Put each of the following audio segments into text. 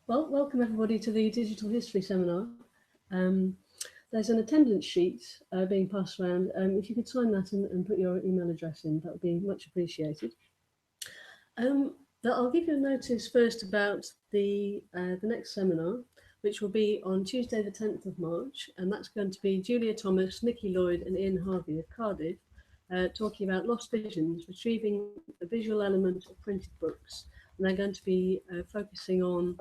Well, welcome everybody to the Digital History Seminar. There's an attendance sheet being passed around. If you could sign that and put your email address in, that would be much appreciated. I'll give you a notice first about the next seminar, which will be on Tuesday the 10th of March, and that's going to be Julia Thomas, Nikki Lloyd and Ian Harvey of Cardiff, talking about lost visions, retrieving the visual element of printed books. And they're going to be focusing on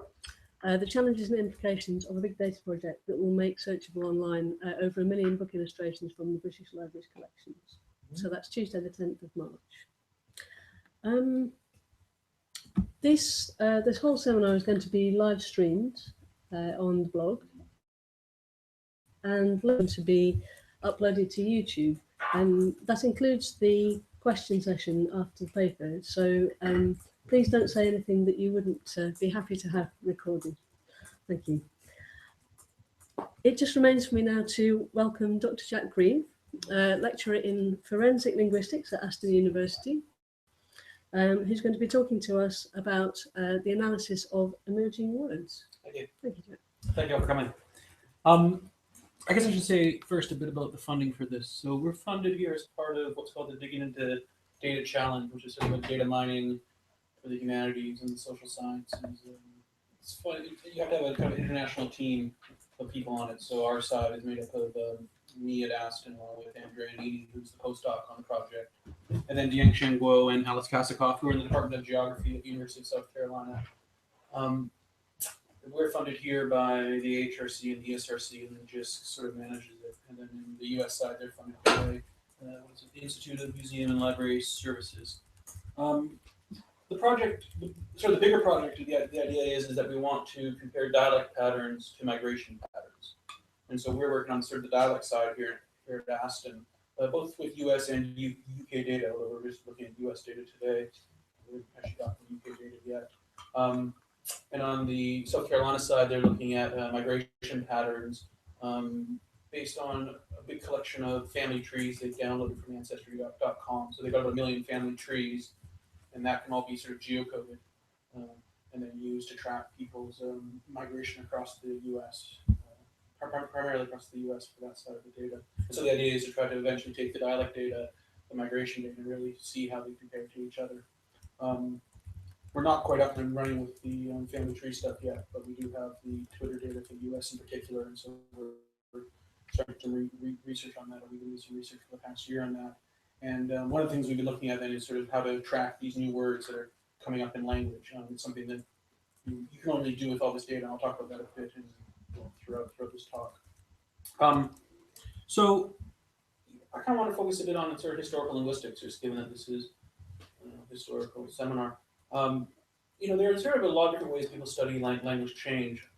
the challenges and implications of a big data project that will make searchable online over 1 million book illustrations from the British Library's collections. So that's Tuesday the 10th of March. This whole seminar is going to be live streamed on the blog and going to be uploaded to YouTube. And that includes the question session after the paper. So please don't say anything that you wouldn't be happy to have recorded. Thank you. It just remains for me now to welcome Dr. Jack Grieve, lecturer in forensic linguistics at Aston University, who's going to be talking to us about the analysis of emerging words. Thank you. Thank you, Jack. Thank you all for coming. I guess I should say first a bit about the funding for this. So we're funded here as part of what's called the Digging into Data Challenge, which is sort of a data mining for the humanities and the social sciences. It's fun. You have to have a kind of international team of people on it. So our side is made up of me at Aston, along with Andrea Anini, who's the postdoc on the project, and then Dieng-Shen Guo and Alice Kasikoff, who are in the Department of Geography at the University of South Carolina. We're funded here by the HRC and the ESRC, and then JISC sort of manages it. And then in the US side, they're funded by the Institute of Museum and Library Services. The project, sort of the bigger project, the idea is that we want to compare dialect patterns to migration patterns. And so we're working on sort of the dialect side here at Aston, both with US and UK data, although we're just looking at US data today. We haven't actually got the UK data yet. And on the South Carolina side, they're looking at migration patterns based on a big collection of family trees they downloaded from Ancestry.com. So they've got about 1 million family trees, and that can all be sort of geocoded and then used to track people's migration across the U.S., primarily across the U.S. for that side of the data. And so the idea is to try to eventually take the dialect data, the migration data, and really see how they compare to each other. We're not quite up and running with the family tree stuff yet, but we do have the Twitter data for the US in particular, and so we're starting to research on that. We've been doing some research for the past year on that. And one of the things we've been looking at then is sort of how to track these new words that are coming up in language. It's something that you can only do with all this data, and I'll talk about that a bit throughout this talk. So I kind of want to focus a bit on sort of historical linguistics, just given that this is a historical seminar. There are sort of a lot of different ways people study language change.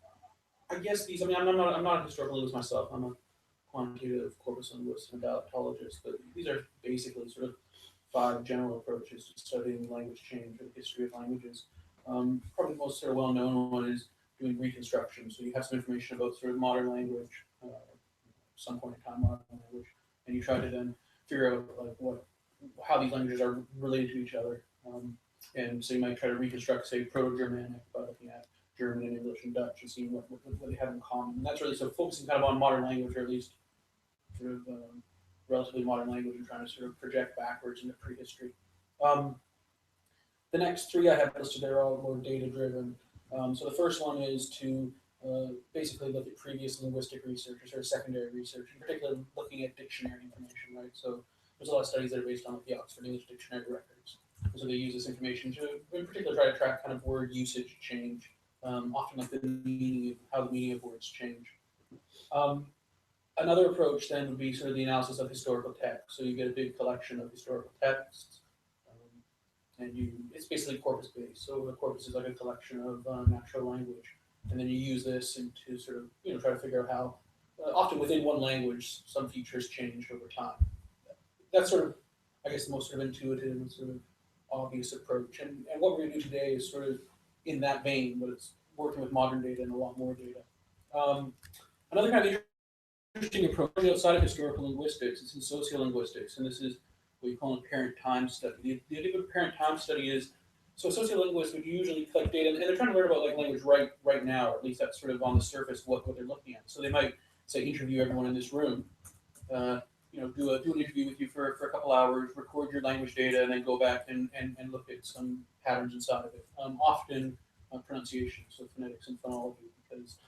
I guess these, I'm not a historical linguist myself. I'm a quantitative corpus linguist and a dialectologist, but these are basically sort of 5 general approaches to studying language change or the history of languages. Probably the most sort of well-known one is doing reconstruction. So you have some information about sort of modern language, some point in time modern language, and you try to then figure out like how these languages are related to each other. And so you might try to reconstruct, say, Proto-Germanic by looking at German and English and Dutch and seeing what they have in common. And that's really so focusing kind of on modern language, or at least sort of relatively modern language, and trying to sort of project backwards into prehistory. The next 3 I have listed there are all more data-driven. So the first one is to basically look at previous linguistic research, or sort of secondary research, in particular looking at dictionary information, right? So there's a lot of studies that are based on the Oxford English Dictionary records. So they use this information to, in particular, try to track kind of word usage change, often like the meaning, how the meaning of words change. Another approach then would be sort of the analysis of historical text. So you get a big collection of historical texts, and it's basically corpus-based. So a corpus is like a collection of natural language, and then you use this to sort of try to figure out how, often within one language, some features change over time. That's sort of, I guess, the most sort of intuitive and sort of obvious approach. And what we're going to do today is sort of in that vein, but it's working with modern data and a lot more data. Another kind of interesting approach outside of historical linguistics is in sociolinguistics, and this is what you call an apparent time study. The idea of an apparent time study is So sociolinguists would usually collect data, and they're trying to learn about like language right now, or at least that's sort of on the surface what they're looking at. So they might say interview everyone in this room, do an interview with you for a couple hours, record your language data, and then go back and look at some patterns inside of it. Often pronunciation, so phonetics and phonology, because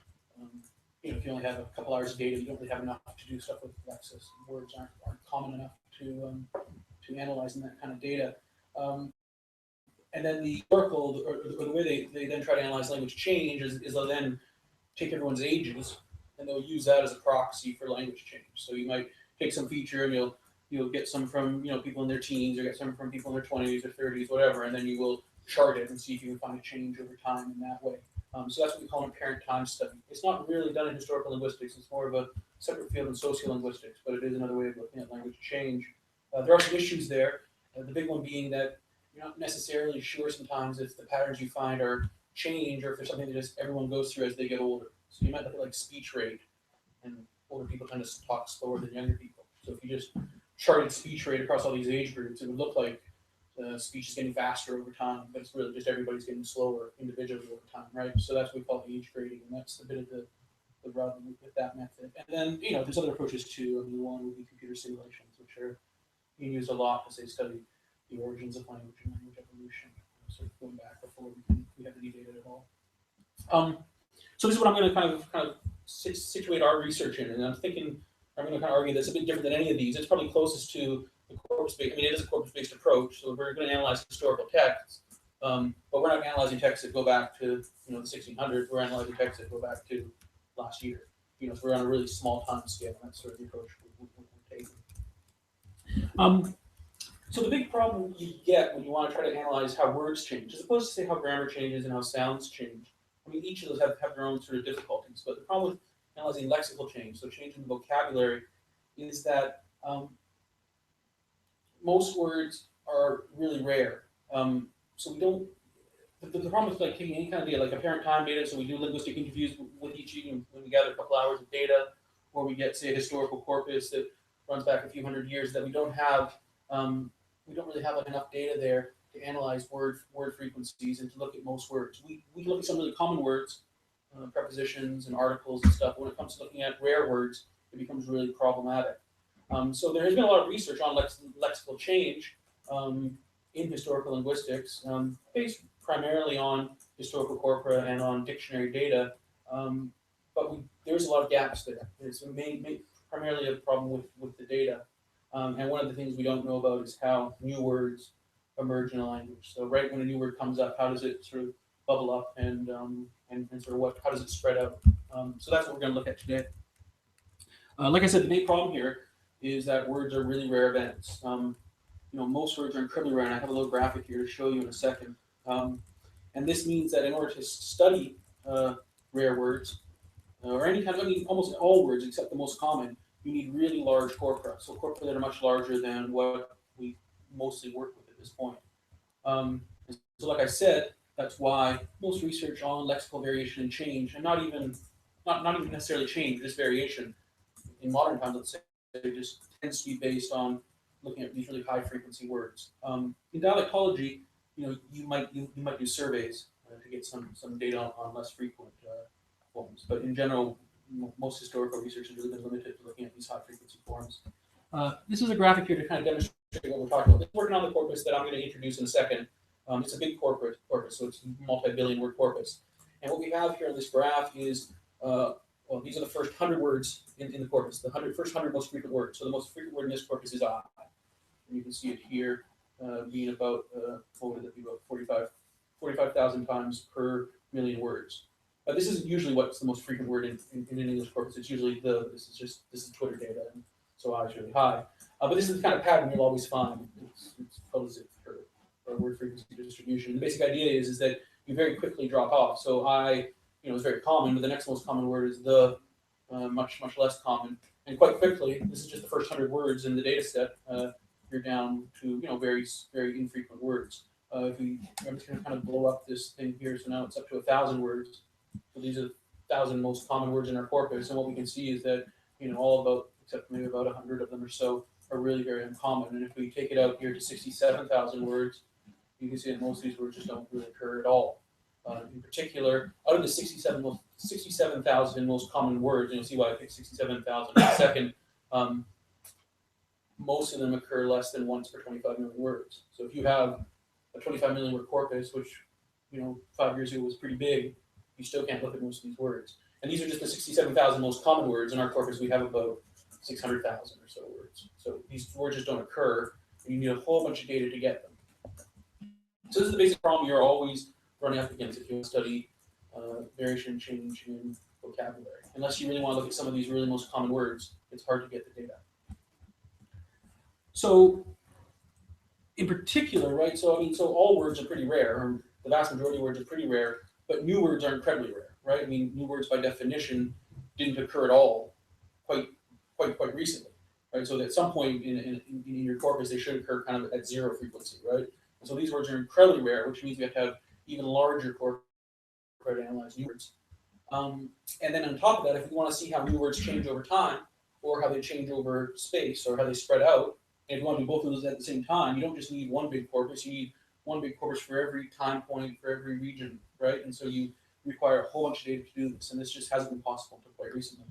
if you only have a couple hours of data, you don't really have enough to do stuff with lexis. Words aren't common enough to analyze in that kind of data. And then the oracle, or the way they then try to analyze language change is they'll then take everyone's ages and they'll use that as a proxy for language change. So you might take some feature and you'll get some from people in their teens, or get some from people in their 20s or 30s, whatever, and then you will chart it and see if you can find a change over time in that way. So that's what we call an apparent time study. It's not really done in historical linguistics. It's more of a separate field in sociolinguistics, but it is another way of looking at language change. There are some issues there. The big one being that you're not necessarily sure sometimes if the patterns you find are change or if there's something that just everyone goes through as they get older. So you might look at like speech rate, and older people tend to talk slower than younger people. So if you just charted speech rate across all these age groups, it would look like speech is getting faster over time, but it's really just everybody's getting slower individually over time, right? So that's what we call age grading, and that's a bit of the rub with that method. And then there's other approaches too. I mean, one would be computer simulations, which are being used a lot to say study the origins of language and language evolution, sort of going back before we have any data at all. So this is what I'm going to kind of situate our research in, and I'm thinking I'm going to kind of argue that's a bit different than any of these. It's probably closest to the corpus-based. I mean, it is a corpus-based approach, so we're going to analyze historical texts, but we're not analyzing texts that go back to the 1600s. We're analyzing texts that go back to last year. So we're on a really small time scale, and that's sort of the approach we're taking. So the big problem you get when you want to try to analyze how words change, as opposed to say how grammar changes and how sounds change. I mean, each of those have their own sort of difficulties, but the problem with analyzing lexical change, so change in the vocabulary, is that most words are really rare. So we don't. The problem with like taking any kind of data, like apparent time data, so we do linguistic interviews with each when we gather a couple hours of data, or we get, say, a historical corpus that runs back a few hundred years that we don't have. We don't really have enough data there to analyze word frequencies and to look at most words. We look at some really common words, prepositions and articles and stuff. When it comes to looking at rare words, it becomes really problematic. So there has been a lot of research on lexical change in historical linguistics, based primarily on historical corpora and on dictionary data. But there's a lot of gaps there. It's primarily a problem with the data. And one of the things we don't know about is how new words emerge in a language. So right when a new word comes up, how does it sort of bubble up and sort of how does it spread out? So that's what we're going to look at today. Like I said, the main problem here is that words are really rare events. Most words are incredibly rare, and I have a little graphic here to show you in a second. And this means that in order to study rare words, or any kind of, almost all words except the most common, you need really large corpora. So corpora that are much larger than what we mostly work with at this point. So like I said, that's why most research on lexical variation and change, and not even necessarily change, just variation in modern times, let's say, it just tends to be based on looking at these really high frequency words. In dialectology, you might do surveys to get some data on less frequent forms, but in general, most historical research has really been limited to looking at these high frequency forms. This is a graphic here to kind of demonstrate what we're talking about. It's working on the corpus that I'm going to introduce in a second. It's a big corpus, so it's multi-billion word corpus. And what we have here on this graph is, these are the first 100 words in the corpus, the first 100 most frequent words. So the most frequent word in this corpus is I. And you can see it here being about, what would it be, about 45,000 times per million words. This isn't usually what's the most frequent word in an English corpus. It's usually this is Twitter data, and so I is really high. But this is the kind of pattern you'll always find. It's positive for word frequency distribution. The basic idea is that you very quickly drop off. So I, is very common, but the next most common word is the, much less common. And quite quickly, this is just the first 100 words in the data set. You're down to very very infrequent words. I'm just going to kind of blow up this thing here. So now it's up to 1,000 words. So these are the 1,000 most common words in our corpus, and what we can see is that all about, except maybe about 100 of them or so, are really very uncommon. And if we take it out here to 67,000 words, you can see that most of these words just don't really occur at all. In particular, out of the 67,000 most common words, and you'll see why I picked 67,000 in a second, most of them occur less than once per 25 million words. So if you have a 25 million word corpus, which 5 years ago was pretty big, you still can't look at most of these words. And these are just the 67,000 most common words. In our corpus, we have about 600,000 or so words. So these words just don't occur, and you need a whole bunch of data to get them. So this is the basic problem you're always running up against if you want to study variation and change in vocabulary. Unless you really want to look at some of these really most common words, it's hard to get the data. So in particular, right, so all words are pretty rare, or the vast majority of words are pretty rare, but new words are incredibly rare, right? I mean, new words by definition didn't occur at all quite recently, right? So at some point in your corpus, they should occur kind of at zero frequency, right? And so these words are incredibly rare, which means we have to have even larger corpus to analyze new words. And then on top of that, if we want to see how new words change over time, or how they change over space, or how they spread out, and if you want to do both of those at the same time, you don't just need one big corpus, you need one big corpus for every time point, for every region, right? And so you require a whole bunch of data to do this, and this just hasn't been possible until quite recently.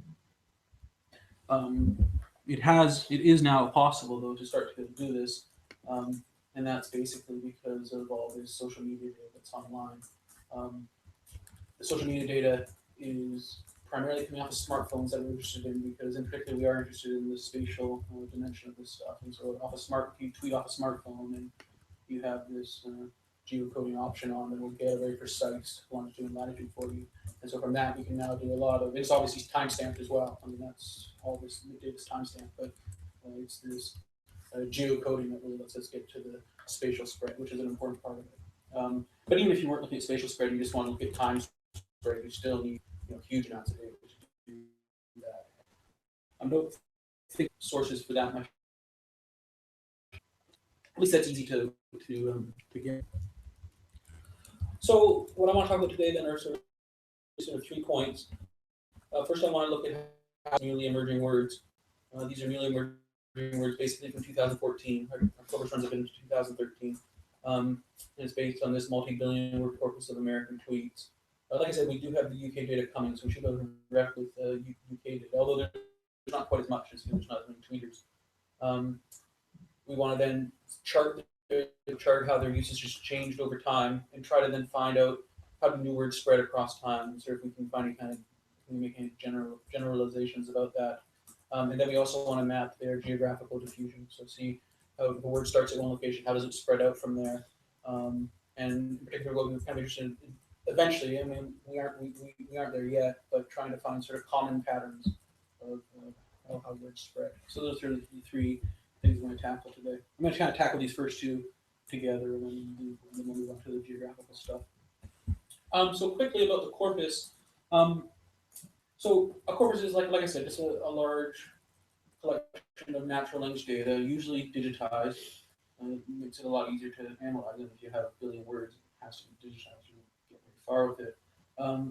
It is now possible, though, to start to do this, and that's basically because of all this social media data that's online. The social media data is primarily coming off of smartphones that we're interested in, because in particular we are interested in the spatial dimension of this stuff. And so if you tweet off a smartphone and you have this geocoding option on, that will get a very precise longitude and latitude for you. And so from that we can now do a lot of, it's obviously timestamped as well. I mean, that's all this data is timestamped, but it's this geocoding that really lets us get to the spatial spread, which is an important part of it. But even if you weren't looking at spatial spread, you just want to look at time spread, you still need huge amounts of data to do that. I don't think sources for that much. At least that's easy to get. So what I want to talk about today then are sort of 3 points. First, I want to look at newly emerging words. These are newly emerging words basically from 2014. Our corpus runs up into 2013. And it's based on this multi-billion word corpus of American tweets. Like I said, we do have the UK data coming, so we should be able to interact with UK data, although there's not quite as much, as there's not as many tweeters. We want to then chart how their usage has changed over time, and try to then find out how do new words spread across time, so if we can find make any generalizations about that. And then we also want to map their geographical diffusion, so see how the word starts at one location, how does it spread out from there, and in particular what we're kind of interested in eventually. I mean, we aren't there yet, but trying to find sort of common patterns of how words spread. So those are the 3 things we're going to tackle today. I'm going to kind of tackle these first 2 together, and then we'll move on to the geographical stuff. So quickly about the corpus. So a corpus is, like I said, just a large collection of natural language data, usually digitized. It makes it a lot easier to analyze it. If you have a billion words, it has to be digitized. You don't get very far with it.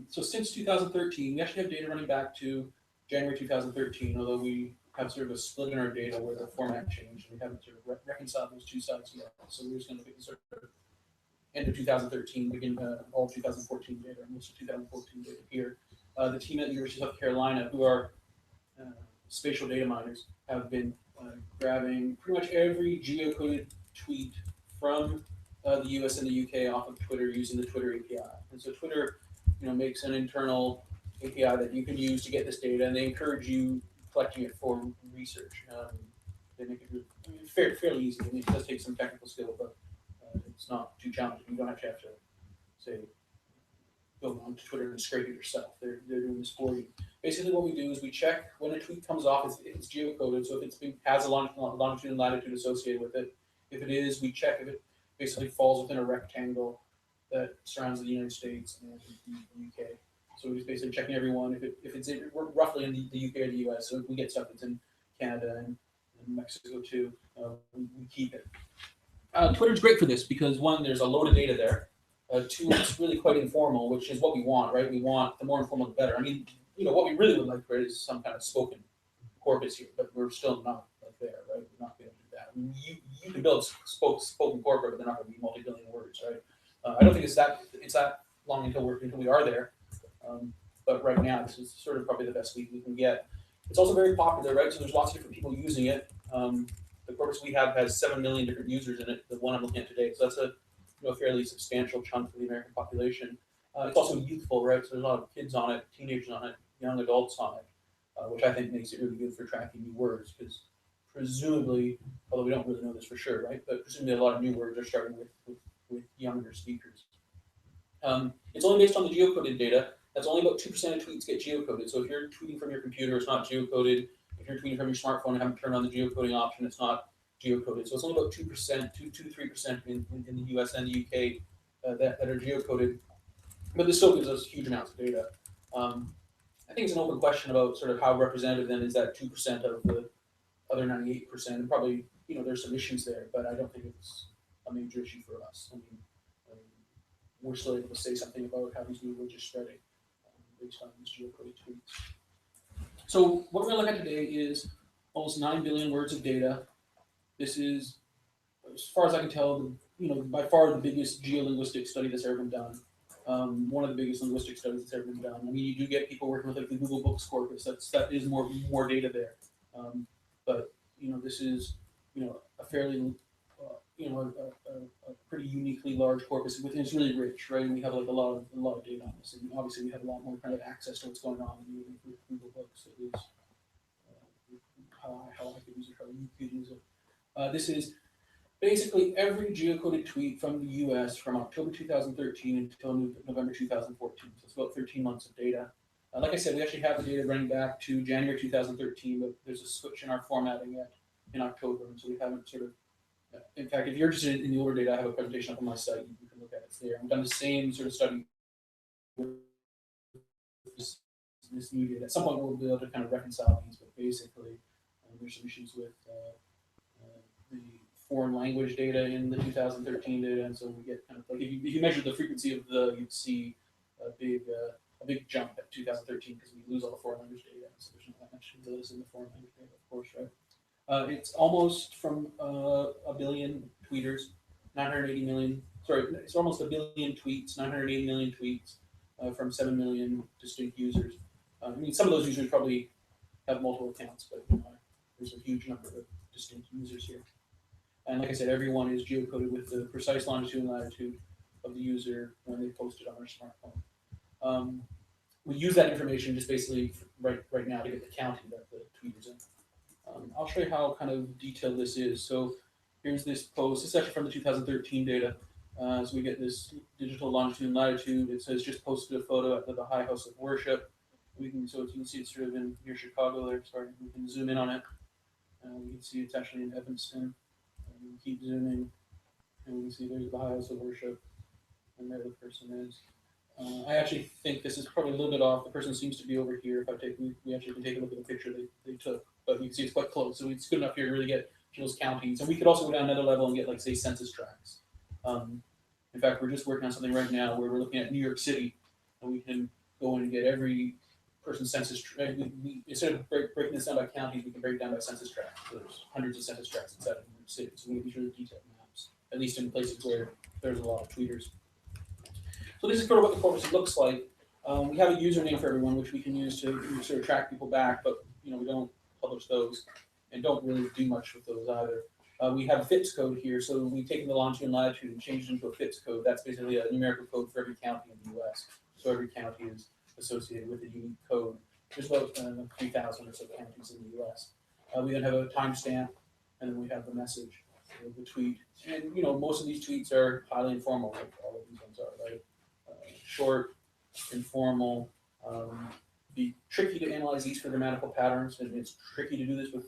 So since 2013, we actually have data running back to January 2013, although we have sort of a split in our data where the format changed, and we haven't sort of reconciled those 2 sides yet. So we're just going to look at the sort of end of 2013, begin all 2014 data, most of 2014 data here. The team at the University of South Carolina, who are spatial data miners, have been grabbing pretty much every geocoded tweet from the US and the UK off of Twitter using the Twitter API. And so Twitter, makes an internal API that you can use to get this data, and they encourage you collecting it for research. They make it fairly easy. I mean, it does take some technical skill, but it's not too challenging. You don't have to say, go on to Twitter and scrape it yourself. They're doing this for you. Basically, what we do is we check when a tweet comes off, if it's geocoded, so if it has a longitude and latitude associated with it. If it is, we check if it basically falls within a rectangle that surrounds the United States and the UK. So we're just basically checking everyone. If it's roughly in the UK or the US, so if we get stuff that's in Canada and Mexico too, we keep it. Twitter's great for this because 1, there's a load of data there. 2, it's really quite informal, which is what we want, right? We want the more informal, the better. I mean, what we really would like, right, is some kind of spoken corpus here, but we're still not there, right? We're not going to do that. you can build spoken corpora, but they're not going to be multi-billion words, right? I don't think it's that long until we are there. But right now, this is sort of probably the best we can get. It's also very popular, right? So there's lots of different people using it. The corpus we have has 7 million different users in it. The one I'm looking at today, so that's a fairly substantial chunk of the American population. It's also youthful, right? So there's a lot of kids on it, teenagers on it, young adults on it, which I think makes it really good for tracking new words because presumably, although we don't really know this for sure, right? But presumably a lot of new words are starting with younger speakers. It's only based on the geocoded data. That's only about 2% of tweets get geocoded. So if you're tweeting from your computer, it's not geocoded. If you're tweeting from your smartphone and haven't turned on the geocoding option, it's not geocoded. So it's only about 2%, 2 to 3% in the US and the UK that are geocoded. But this still gives us huge amounts of data. I think it's an open question about sort of how representative then is that 2% of the other 98%. And probably, there's some issues there, but I don't think it's a major issue for us. I mean, we're still able to say something about how these new words are spreading based on these geocoded tweets. So what we're going to look at today is almost 9 billion words of data. This is, as far as I can tell, by far the biggest geolinguistic study that's ever been done. One of the biggest linguistic studies that's ever been done. I mean, you do get people working with like the Google Books corpus. That is more data there. But this is a fairly a pretty uniquely large corpus. It's really rich, right? And we have like a lot of data on this, and obviously we have a lot more kind of access to what's going on with Google Books. At least how I could use it, how you could use it. This is basically every geocoded tweet from the US from October 2013 until November 2014. So it's about 13 months of data. Like I said, we actually have the data running back to January 2013, but there's a switch in our formatting in October, and so we haven't sort of. In fact, if you're interested in the older data, I have a presentation up on my site. You can look at it. It's there. I've done the same sort of study with this new data. At some point, we'll be able to kind of reconcile these, but basically, there's some issues with the foreign language data in the 2013 data, and so we get kind of like if you measure the frequency of you'd see a big jump at 2013 because we lose all the foreign language data. So there's not that much of those in the foreign language data, of course, right? It's almost from a billion tweeters, 980 million. Sorry, it's almost a billion tweets, 980 million tweets from 7 million distinct users. I mean, some of those users probably have multiple accounts, but there's a huge number of distinct users here. And like I said, everyone is geocoded with the precise longitude and latitude of the user when they post it on their smartphone. We use that information just basically right now to get the county that the tweet is in. I'll show you how kind of detailed this is. So here's this post. This is actually from the 2013 data. So we get this digital longitude and latitude. It says just posted a photo at the Baha'i House of Worship. So you can see it's sort of in near Chicago there. Sorry, we can zoom in on it. We can see it's actually in Evanston. We can keep zooming, and we can see there's the Baha'i House of Worship, and there the person is. I actually think this is probably a little bit off. The person seems to be over here. We actually can take a look at the picture they took, but you can see it's quite close. So it's good enough here to really get those counties. And we could also go down another level and get like say census tracts. In fact, we're just working on something right now where we're looking at New York City, and we can go in and get every person's census. We instead of breaking this down by counties, we can break it down by census tracts. So there's hundreds of census tracts inside of New York City, so we get these really detailed maps, at least in places where there's a lot of tweeters. So this is sort of what the corpus looks like. We have a username for everyone, which we can use to sort of track people back, but we don't publish those and don't really do much with those either. We have a FIPS code here, so we've taken the longitude and latitude and changed it into a FIPS code. That's basically a numerical code for every county in the U.S. So every county is associated with a unique code. There's about 3,000 or so counties in the U.S. We then have a timestamp, and then we have the message, the tweet. And most of these tweets are highly informal, like all of these ones are, right? Short, informal. Be tricky to analyze these for grammatical patterns, and it's tricky to do this with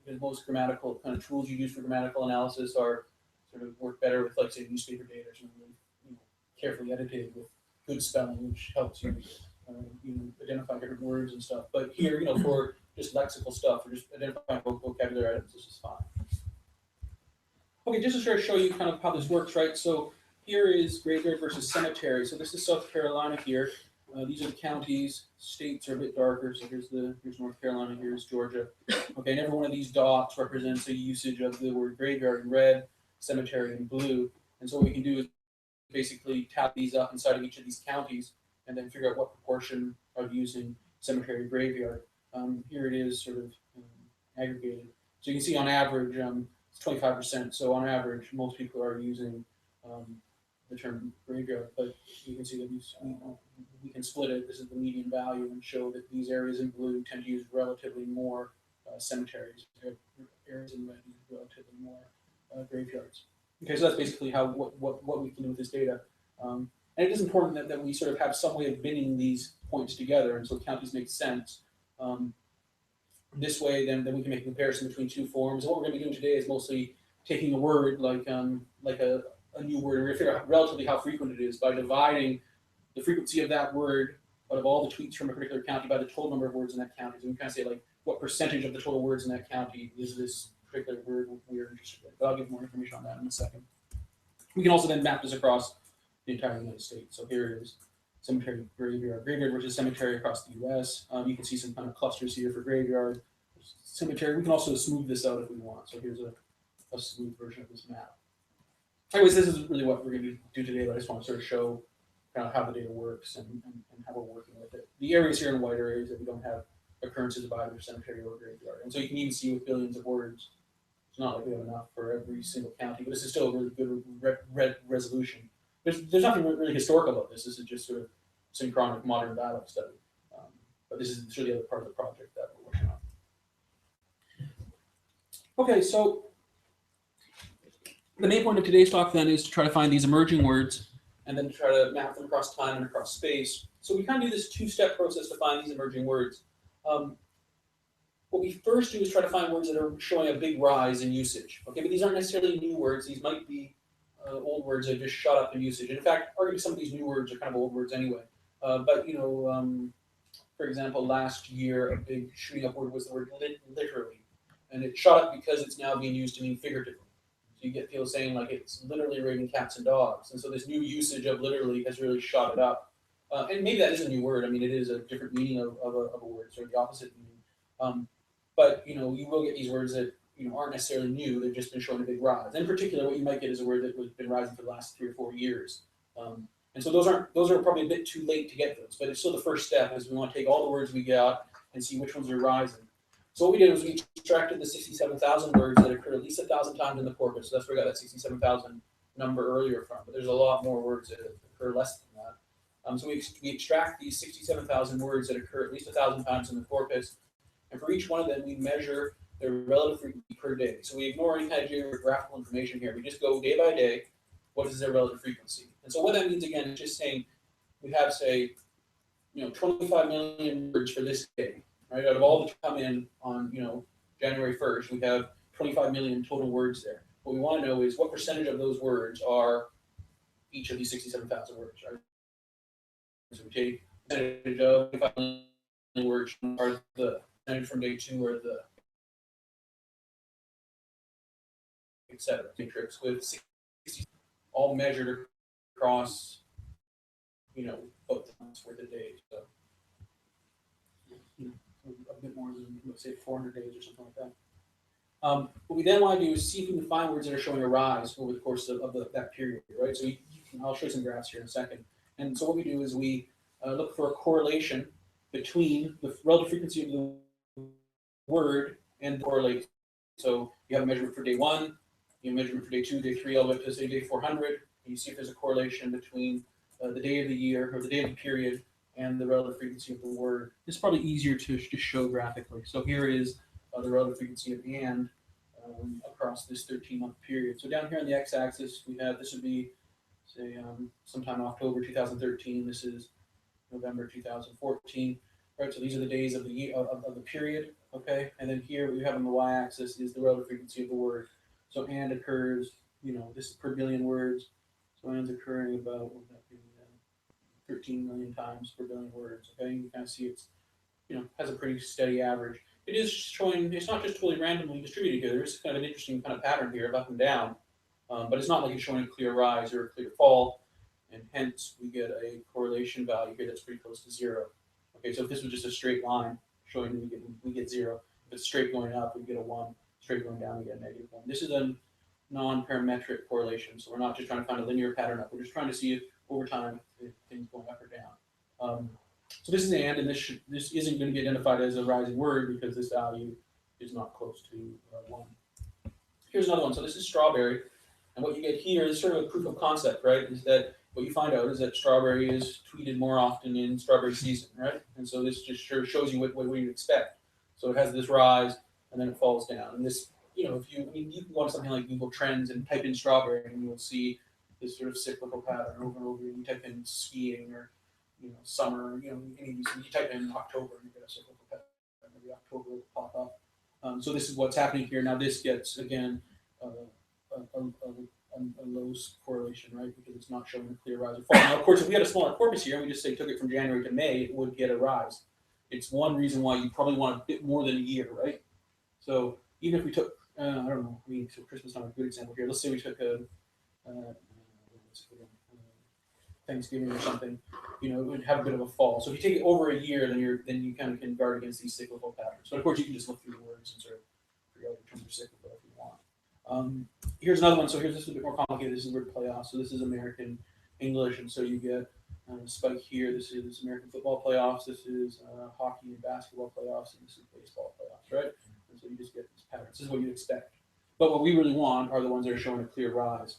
because most grammatical kind of tools you use for grammatical analysis are sort of work better with, like, say, newspaper data or something really, carefully edited with good spelling, which helps you, identify different words and stuff. But here, for just lexical stuff or just identifying vocabulary items, this is fine. Okay, just to sort of show you kind of how this works, right? So here is graveyard versus cemetery. So this is South Carolina here. These are the counties. States are a bit darker. So here's North Carolina. Here's Georgia. Okay, and every one of these dots represents a usage of the word graveyard in red, cemetery in blue. And so what we can do is basically tap these up inside of each of these counties, and then figure out what proportion are using cemetery graveyard. Here it is, sort of aggregated. So you can see on average, it's 25%. So on average, most people are using the term graveyard, but you can see that we can split it. This is the median value and show that these areas in blue tend to use relatively more cemeteries. Areas in red use relatively more graveyards. Okay, so that's basically how what we can do with this data. And it is important that we sort of have some way of binning these points together, and so counties make sense. This way, then we can make a comparison between two forms. And what we're going to be doing today is mostly taking a word like a new word, and we're going to figure out relatively how frequent it is by dividing the frequency of that word out of all the tweets from a particular county by the total number of words in that county. So we can kind of say like what percentage of the total words in that county is this particular word we're interested in. But I'll give more information on that in a second. We can also then map this across the entire United States. So here it is, cemetery, graveyard, graveyard versus cemetery across the U.S. You can see some kind of clusters here for graveyard, cemetery. We can also smooth this out if we want. So here's a smooth version of this map. Anyways, this is really what we're going to do today, but I just want to sort of show kind of how the data works and how we're working with it. The areas here in white are areas that we don't have occurrences of either cemetery or graveyard. And so you can even see with billions of words, it's not like we have enough for every single county, but this is still a really good resolution. There's nothing really historical about this. This is just sort of synchronic modern dialect study. But this is sort of the other part of the project that we're working on. Okay, so the main point of today's talk then is to try to find these emerging words and then to try to map them across time and across space. So we kind of do this two-step process to find these emerging words. What we first do is try to find words that are showing a big rise in usage. Okay, but these aren't necessarily new words. These might be old words that just shot up in usage. And in fact, arguably some of these new words are kind of old words anyway. But you know, for example, last year a big shooting up word was the word literally, and it shot up because it's now being used to mean figuratively. So you get people saying like it's literally raining cats and dogs, and so this new usage of literally has really shot it up. And maybe that is a new word. I mean, it is a different meaning of a word, sort of the opposite meaning. But you know, you will get these words that aren't necessarily new. They've just been showing a big rise. In particular, what you might get is a word that has been rising for the last 3 or 4 years. And so those are probably a bit too late to get those, but it's still the first step. Is we want to take all the words we got and see which ones are rising. So what we did was we extracted the 67,000 words that occur at least 1,000 times in the corpus. So that's where we got that 67,000 number earlier from. But there's a lot more words that occur less than that. So we extract these 67,000 words that occur at least 1,000 times in the corpus, and for each one of them, we measure their relative frequency per day. So we ignore any kind of geographical information here. We just go day by day. What is their relative frequency? And so what that means again is just saying we have, say, 25 million words for this day. Right, out of all that come in on January 1st, we have 25 million total words there. What we want to know is what percentage of those words are each of these 67,000 words. Right? So we take percentage of 25 million words are the percentage from day 2 or the etc. Matrix with 60 all measured across both months worth of days. So a bit more than, let's say, 400 days or something like that. What we then want to do is see if we can find words that are showing a rise over the course of that period, right? So I'll show you some graphs here in a second. And so what we do is we look for a correlation between the relative frequency of the word and the correlate. So you have a measurement for day 1, you have a measurement for day 2, day 3, all the way up to say day 400. And you see if there's a correlation between the day of the year or the day of the period and the relative frequency of the word. It's probably easier to show graphically. So here is the relative frequency of and across this 13-month period. So down here on the x-axis, we have, this would be, say, sometime in October 2013. This is November 2014. Right, so these are the days of the year, of the period. Okay, and then here what we have on the y-axis is the relative frequency of the word. So and occurs, this is per billion words. So and's occurring about, what would that be? 13 million times per billion words. Okay, you can kind of see it's, has a pretty steady average. It is showing, it's not just totally randomly distributed here. There's kind of an interesting kind of pattern here of up and down, but it's not like it's showing a clear rise or a clear fall. and hence we get a correlation value here that's pretty close to 0. Okay, so if this was just a straight line showing that we get 0. If it's straight going up, we get a 1. Straight going down, we get a -1. This is a non-parametric correlation, so we're not just trying to find a linear pattern up. We're just trying to see if over time if things going up or down. So this is and this isn't going to be identified as a rising word because this value is not close to 1. Here's another one. So this is strawberry, and what you get here is sort of a proof of concept, right? Is that what you find out is that strawberry is tweeted more often in strawberry season, right? And so this just sure shows you what you expect. So it has this rise and then it falls down. And this, if you can go to something like Google Trends and type in strawberry, and you'll see this sort of cyclical pattern over and over. You type in skiing or summer, you type in October and you get a cyclical pattern. Maybe October will pop up. So this is what's happening here. Now this gets again a low correlation, right? Because it's not showing a clear rise or fall. Now, of course, if we had a smaller corpus here and we just say took it from January to May, it would get a rise. It's one reason why you probably want a bit more than a year, right? So even if we took, I don't know, so Christmas is not a good example here. Let's say we took Thanksgiving or something, it would have a bit of a fall. So if you take it over a year, then you kind of can guard against these cyclical patterns. But of course, you can just look through the words and sort of figure out which ones are cyclical if you want. Here's another one. So here's this is a bit more complicated. This is the word playoff. So this is American English, and so you get a spike here. This is American football playoffs. This is hockey and basketball playoffs, and this is baseball playoffs, right? And so you just get these patterns. This is what you expect. But what we really want are the ones that are showing a clear rise.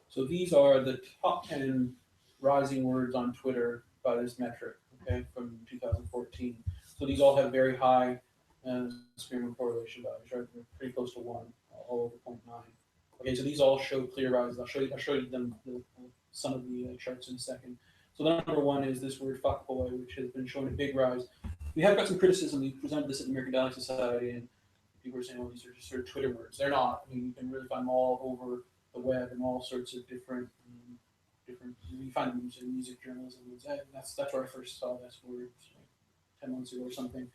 So these are the top 10 rising words on Twitter by this metric, okay, from 2014. So these all have very high screamer correlation values, right? They're pretty close to 1, all over 0.9. Okay, so these all show clear rises. I'll show you them some of the charts in a second. So the number 1 is this word fuckboy, which has been showing a big rise. We have got some criticism. We presented this at the American Dialect Society, and people are saying, well, these are just sort of Twitter words. They're not. You can really find them all over the web and all sorts of different. You find them in music journalism. That's where I first saw this word 10 months ago or something.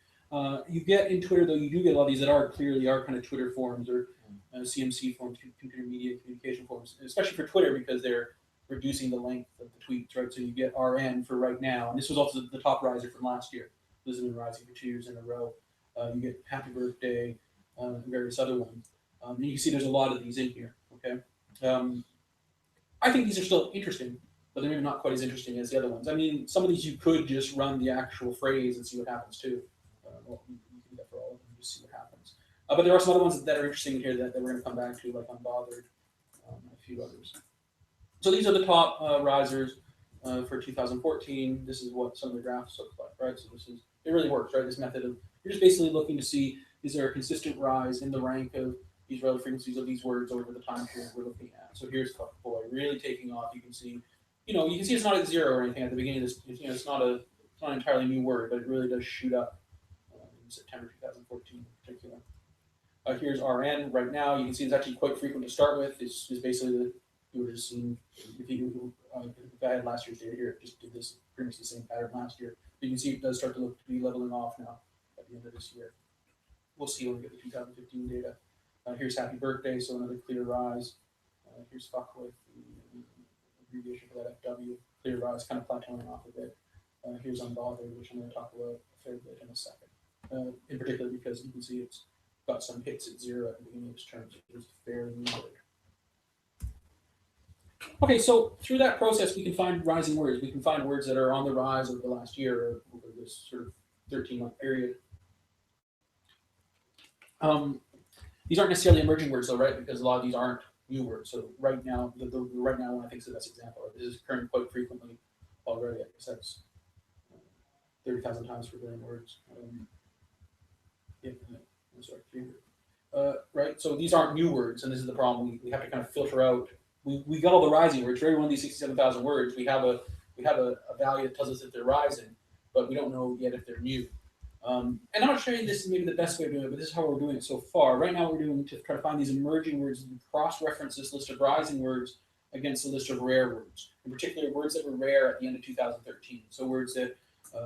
You get in Twitter, though, you do get a lot of these that are kind of Twitter forums or CMC forums, computer media communication forums, especially for Twitter because they're reducing the length of the tweets, right? So you get RN for right now, and this was also the top riser from last year. This has been rising for 2 years in a row. You get happy birthday and various other ones. And you can see there's a lot of these in here, okay? I think these are still interesting, but they're maybe not quite as interesting as the other ones. I mean, some of these you could just run the actual phrase and see what happens too. Well, you can do that for all of them, just see what happens. But there are some other ones that are interesting here that we're going to come back to, like Unbothered, and a few others. So these are the top risers for 2014. This is what some of the graphs look like, right? So it really works, right? This method of, you're just basically looking to see, is there a consistent rise in the rank of these relative frequencies of these words over the time period we're looking at. So here's fuckboy really taking off. You can see, it's not at 0 or anything at the beginning of this. It's not an entirely new word, but it really does shoot up in September 2014 in particular. Here's RN right now. You can see it's actually quite frequent to start with. It's basically you would have seen if I had last year's data here, it just did this pretty much the same pattern last year. But you can see it does start to look to be leveling off now at the end of this year. We'll see when we get the 2015 data. Here's happy birthday, so another clear rise. Here's fuck with the abbreviation for that FW, clear rise, kind of plateauing off a bit. Here's Unbothered, which I'm going to talk about a fair bit in a second. In particular because you can see it's got some hits at 0 at the beginning of this term, so it's fairly limited. Okay, so through that process, we can find rising words. We can find words that are on the rise over the last year or over this sort of 13-month period. These aren't necessarily emerging words, though, right? Because a lot of these aren't new words. So right now, the right now one I think is the best example. This is occurring quite frequently already. I guess that's 30,000 times per billion words. Sorry, 300. Right. So these aren't new words, and this is the problem. We have to kind of filter out. We got all the rising words. For every one of these 67,000 words, we have a value that tells us that they're rising, but we don't know yet if they're new. And I'm not sure this is maybe the best way of doing it, but this is how we're doing it so far. Right now, we're doing to try to find these emerging words and cross-reference this list of rising words against the list of rare words, in particular words that were rare at the end of 2013. So words that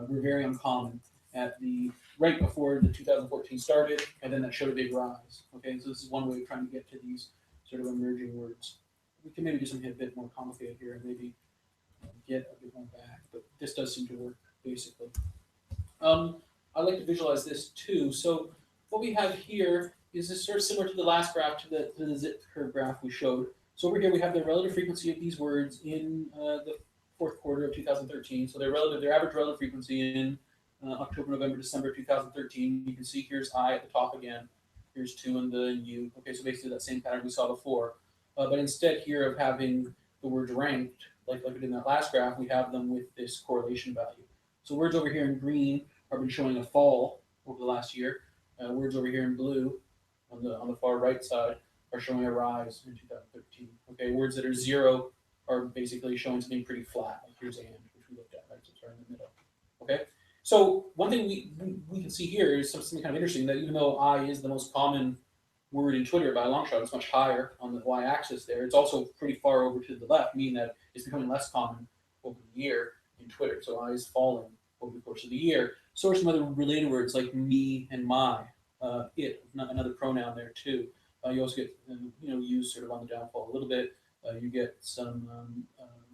were very uncommon at the right before the 2014 started, and then that showed a big rise. Okay, so this is one way of trying to get to these sort of emerging words. We can maybe do something a bit more complicated here, and maybe get a bit more back, but this does seem to work basically. I like to visualize this too. So what we have here is this sort of similar to the last graph, to the zip curve graph we showed. So over here we have the relative frequency of these words in the fourth quarter of 2013. So their average relative frequency in October, November, December 2013. You can see here's I at the top again. Here's 2 and the U. Okay, so basically that same pattern we saw before. But instead here of having the words ranked, like we did in that last graph, we have them with this correlation value. So words over here in green have been showing a fall over the last year. Words over here in blue on the far right side are showing a rise in 2013. Okay, words that are 0 are basically showing something pretty flat, like here's and, which we looked at, right? So it's right in the middle. Okay, so one thing we can see here is something kind of interesting, that even though I is the most common word in Twitter by a long shot, it's much higher on the y-axis there. It's also pretty far over to the left, meaning that it's becoming less common over the year in Twitter. So I is falling over the course of the year. So are some other related words like me and my, it, another pronoun there too. You also get used sort of on the downfall a little bit. You get some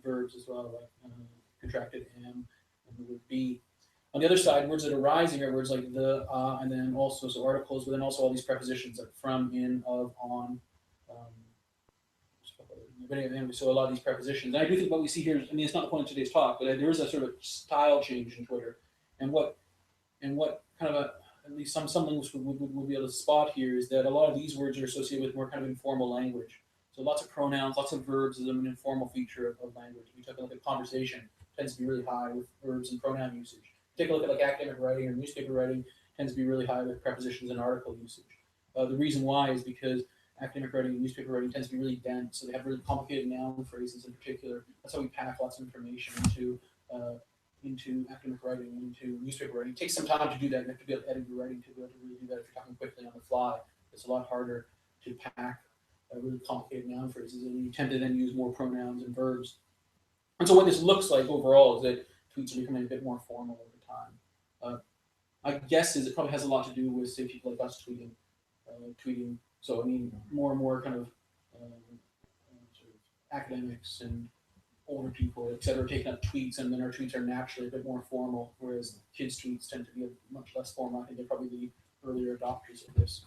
verbs as well, like contracted am and the word be. On the other side, words that are rising are words like the, and then also so articles, but then also all these prepositions like from, in, of, on. But anyway, so a lot of these prepositions. And I do think what we see here, I mean, it's not the point of today's talk, but there is a sort of style change in Twitter. And what kind of at least some linguists would be able to spot here is that a lot of these words are associated with more kind of informal language. So lots of pronouns, lots of verbs is an informal feature of language. If you take a look at conversation, it tends to be really high with verbs and pronoun usage. Take a look at like academic writing or newspaper writing, tends to be really high with prepositions and article usage. The reason why is because academic writing and newspaper writing tends to be really dense, so they have really complicated noun phrases in particular. That's how we pack lots of information into academic writing, into newspaper writing. It takes some time to do that. You have to be able to edit your writing to be able to really do that if you're talking quickly on the fly. It's a lot harder to pack really complicated noun phrases, and you tend to then use more pronouns and verbs. And so what this looks like overall is that tweets are becoming a bit more formal over time. My guess is it probably has a lot to do with, say, people like us tweeting. So I mean, more and more kind of sort of academics and older people, et cetera, taking up tweets, and then our tweets are naturally a bit more formal, whereas kids' tweets tend to be much less formal. I think they're probably the earlier adopters of this.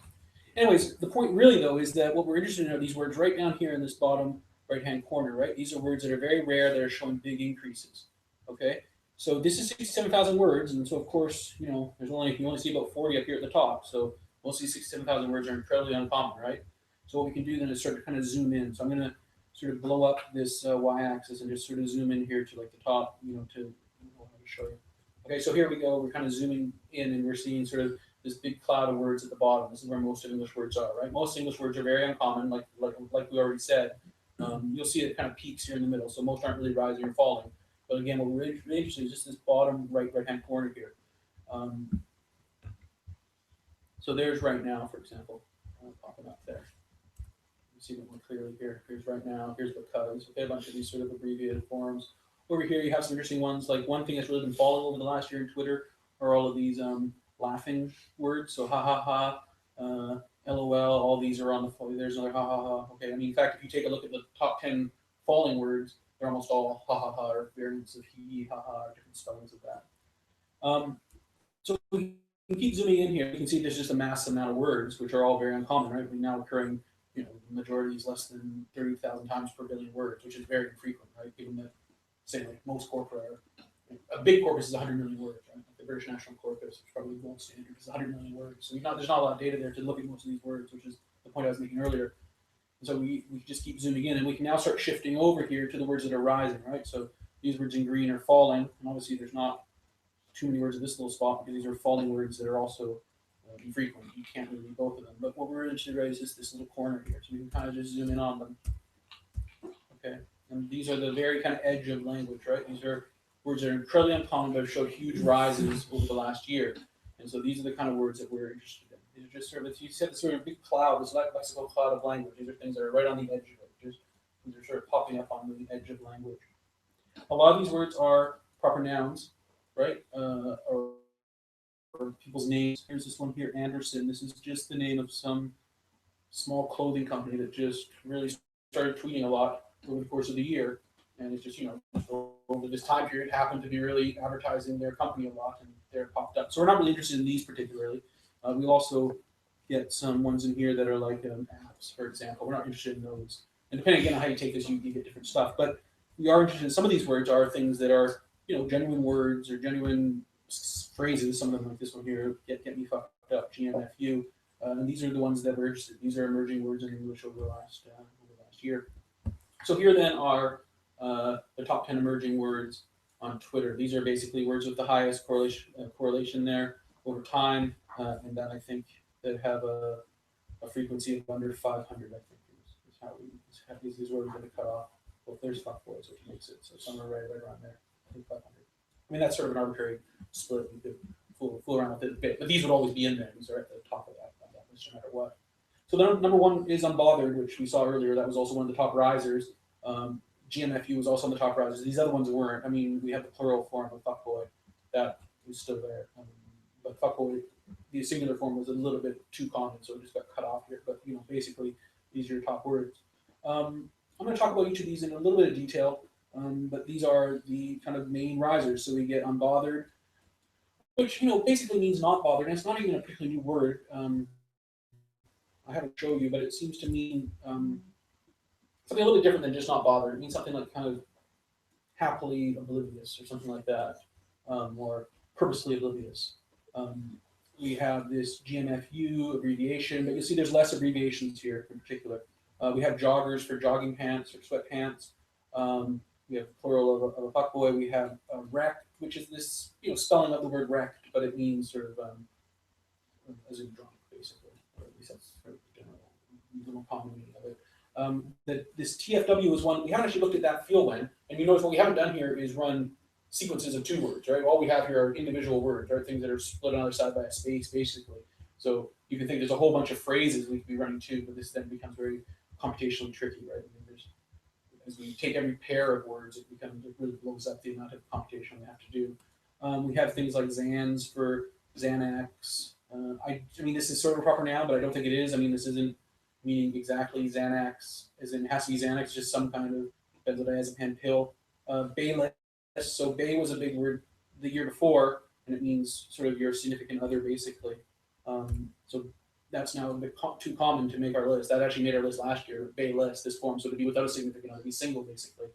Anyways, the point really, though, is that what we're interested in are these words right down here in this bottom right-hand corner, right? These are words that are very rare that are showing big increases, okay? So this is 67,000 words, and so, of course, you only see about 40 up here at the top, so most of these 67,000 words are incredibly uncommon, right? So what we can do then is start to kind of zoom in. So I'm going to sort of blow up this y-axis and just sort of zoom in here to like the top, to show you. Okay, so here we go. We're kind of zooming in, and we're seeing sort of this big cloud of words at the bottom. This is where most English words are, right? Most English words are very uncommon, like we already said. You'll see it kind of peaks here in the middle, so most aren't really rising or falling. But again, what we're really interested in is just this bottom right-hand corner here. So there's right now, for example, popping up there. You see it more clearly here. Here's right now. Here's because. Okay, a bunch of these sort of abbreviated forms. Over here, you have some interesting ones. Like one thing that's really been falling over the last year in Twitter are all of these laughing words. So ha ha ha, LOL. All these are on the floor. There's another ha ha ha. Okay. I mean, in fact, if you take a look at the top 10 falling words, they're almost all ha ha ha or variants of he, ha ha, or different spellings of that. So we can keep zooming in here. You can see there's just a massive amount of words, which are all very uncommon, right? We're now occurring, the majority is less than 30,000 times per billion words, which is very infrequent, right? Given that, say, like most corpora are, a big corpus is 100 million words, right? Like the British National Corpus, which probably the gold standard, is 100 million words. So there's not a lot of data there to look at most of these words, which is the point I was making earlier. And so we just keep zooming in, and we can now start shifting over here to the words that are rising, right? So these words in green are falling, and obviously there's not too many words in this little spot because these are falling words that are also infrequent. You can't really read both of them. But what we're interested in is just this little corner here. So we can kind of just zoom in on them. Okay. And these are the very kind of edge of language, right? These are words that are incredibly uncommon but have showed huge rises over the last year. And so these are the kind of words that we're interested in. These are just sort of, you said, this sort of big cloud, this lexical cloud of language. These are things that are right on the edge of it. These are sort of popping up on the edge of language. A lot of these words are proper nouns, right? Or people's names. Here's this one here, Anderson. This is just the name of some small clothing company that just really started tweeting a lot over the course of the year. And it's just, over this time period happened to be really advertising their company a lot, and they're popped up. So we're not really interested in these particularly. We also get some ones in here that are like apps, for example. We're not interested in those. And depending again on how you take this, you get different stuff. But we are interested in some of these words are things that are, genuine words or genuine phrases. Some of them, like this one here, get me fucked up, GMFU. And these are the ones that we're interested in. These are emerging words in English over the last year. So here then are the top 10 emerging words on Twitter. These are basically words with the highest correlation there over time, and that I think that have a frequency of under 500. I think is how these words are going to cut off. Well, there's fuckboys, which makes it so somewhere right around there. I think 500. I mean, that's sort of an arbitrary split. We could fool around with it a bit, but these would always be in there. These are at the top of that list, no matter what. So then number one is unbothered, which we saw earlier. That was also one of the top risers. GMFU was also on the top risers. These other ones weren't. I mean, we have the plural form of fuckboy. That is still there. But fuckboy, the singular form was a little bit too common, so it just got cut off here. But, basically, these are your top words. I'm going to talk about each of these in a little bit of detail, but these are the kind of main risers. So we get unbothered, which, basically means not bothered. And it's not even a particularly new word. I haven't shown you, but it seems to mean something a little bit different than just not bothered. It means something like kind of happily oblivious or something like that, or purposely oblivious. We have this GMFU abbreviation, but you'll see there's less abbreviations here in particular. We have joggers for jogging pants or sweatpants. We have plural of a fuckboy. We have wrecked, which is this spelling of the word wrecked, but it means sort of as in drunk, basically. Or at least that's sort of the more common meaning of it. This TFW is one, we haven't actually looked at that field when, and you notice what we haven't done here is run sequences of 2 words, right? All we have here are individual words, right? Things that are split on either side by a space, basically. So you can think there's a whole bunch of phrases we could be running too, but this then becomes very computationally tricky, right? I mean, as we take every pair of words, it really blows up the amount of computation we have to do. We have things like Xans for Xanax. I mean, this is sort of a proper noun, but I don't think it is. I mean, this isn't meaning exactly Xanax, as in it has to be Xanax, just some kind of benzodiazepine pill. Bayless, so bay was a big word the year before, and it means sort of your significant other, basically. So that's now a bit too common to make our list. That actually made our list last year, bayless, this form, so to be without a significant other, be single, basically,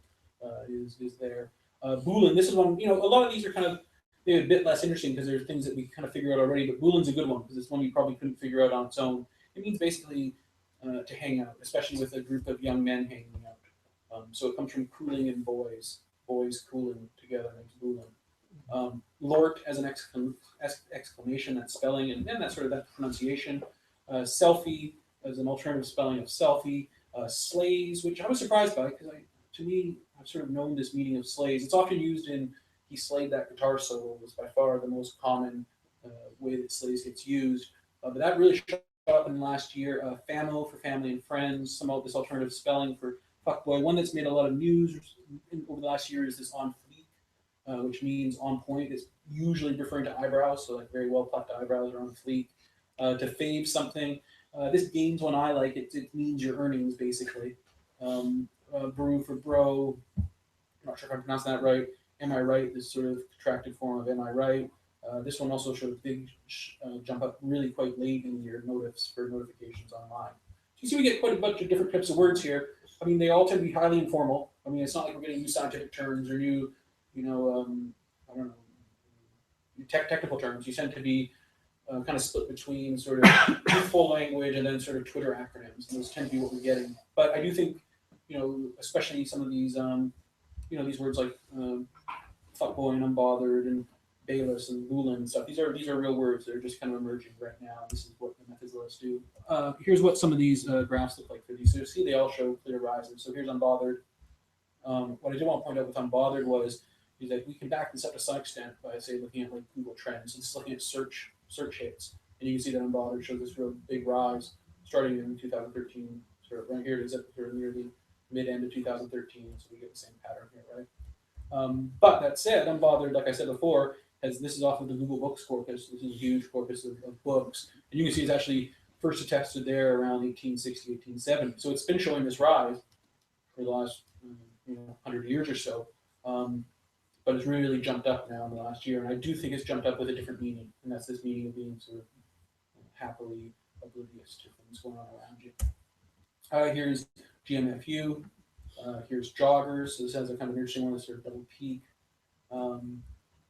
is there. Boolean, this is one, a lot of these are kind of maybe a bit less interesting because there's things that we kind of figure out already, but Boolean's a good one because it's one you probably couldn't figure out on its own. It means basically to hang out, especially with a group of young men hanging out. So it comes from cooling and boys cooling together makes Boolean. Lort as an exclamation, that spelling, and then that sort of that pronunciation. Selfie as an alternative spelling of selfie. Slays, which I was surprised by because to me, I've sort of known this meaning of slays. It's often used in he slayed that guitar solo was by far the most common way that slays gets used. But that really showed up in the last year. Famo for family and friends. Some of this alternative spelling for fuckboy. One that's made a lot of news over the last year is this on fleek, which means on point. It's usually referring to eyebrows, so like very well plucked eyebrows are on fleek. To fave something. This gains one I like. It means your earnings, basically. Brew for bro. I'm not sure if I pronounced that right. Am I right? This sort of contracted form of am I right? This one also showed a big jump up really quite late in your notifs for notifications online. So you see we get quite a bunch of different types of words here. I mean, they all tend to be highly informal. I mean, it's not like we're getting new scientific terms or new, I don't know, technical terms. You tend to be kind of split between sort of full language and then sort of Twitter acronyms. And those tend to be what we're getting. But I do think, especially some of these, these words like fuckboy and unbothered and bayless and Boolean and stuff. These are real words. They're just kind of emerging right now. This is what the methods let us do. Here's what some of these graphs look like for these. So you see they all show clear rises. So here's unbothered. What I did want to point out with unbothered is that we can back this up to some extent by, say, looking at like Google Trends. So this is looking at search hits. And you can see that unbothered shows this real big rise starting in 2013. Sort of right here it is up here near the mid-end of 2013. So we get the same pattern here, right? But that said, unbothered, like I said before, this is off of the Google Books corpus. This is a huge corpus of books. And you can see it's actually first attested there around 1860, 1870. So it's been showing this rise for the last 100 years or so. but it's really jumped up now in the last year. And I do think it's jumped up with a different meaning, and that's this meaning of being sort of happily oblivious to things going on around you. Here's GMFU. Here's joggers. So this has a kind of interesting one, this sort of double peak.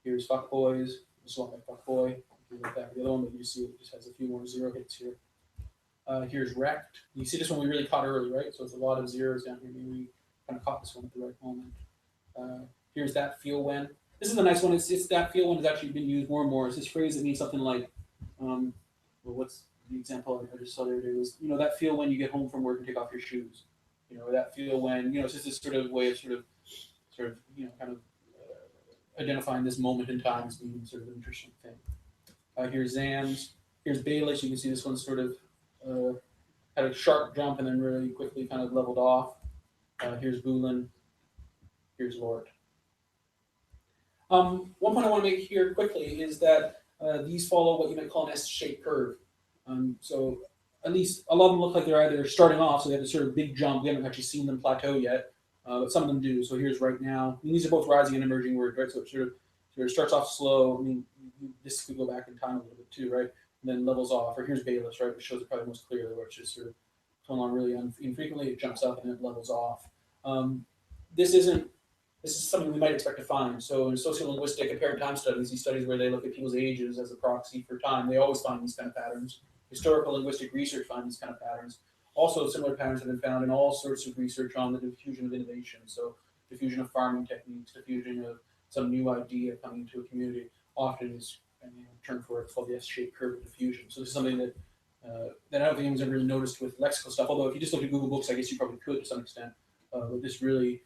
Here's fuckboys. This is a lot like fuckboy. Like that. The other one that you see it just has a few more zero hits here. Here's wrecked. You see this one we really caught early, right? So it's a lot of zeros down here. Maybe we kind of caught this one at the right moment. Here's that feel when. This is a nice one. It's that feel when has actually been used more and more. It's this phrase that means something like, well, what's the example I just saw the other day was, that feel when you get home from work and take off your shoes. Or that feel when, it's just this sort of way of sort of, kind of identifying this moment in time as being sort of an interesting thing. Here's Zams. Here's Baelish. You can see this one sort of had a sharp jump and then really quickly kind of leveled off. Here's Bulin. Here's Lord. One point I want to make here quickly is that these follow what you might call an S-shaped curve. So at least a lot of them look like they're either starting off, so they have a sort of big jump. We haven't actually seen them plateau yet, but some of them do. So here's right now. And these are both rising and emerging words, right? So it sort of starts off slow. I mean, this could go back in time a little bit too, right? And then levels off. Or here's Baelish, right, which shows it probably most clearly, where it's just sort of going on really infrequently. It jumps up and then it levels off. This is something we might expect to find. So in sociolinguistic apparent time studies, these studies where they look at people's ages as a proxy for time, they always find these kind of patterns. Historical linguistic research finds these kind of patterns. Also, similar patterns have been found in all sorts of research on the diffusion of innovation. So diffusion of farming techniques, diffusion of some new idea coming into a community. Often is a term for it. It's called the S-shaped curve of diffusion. So this is something that I don't think anyone's ever really noticed with lexical stuff. Although if you just look at Google Books, I guess you probably could to some extent. But this really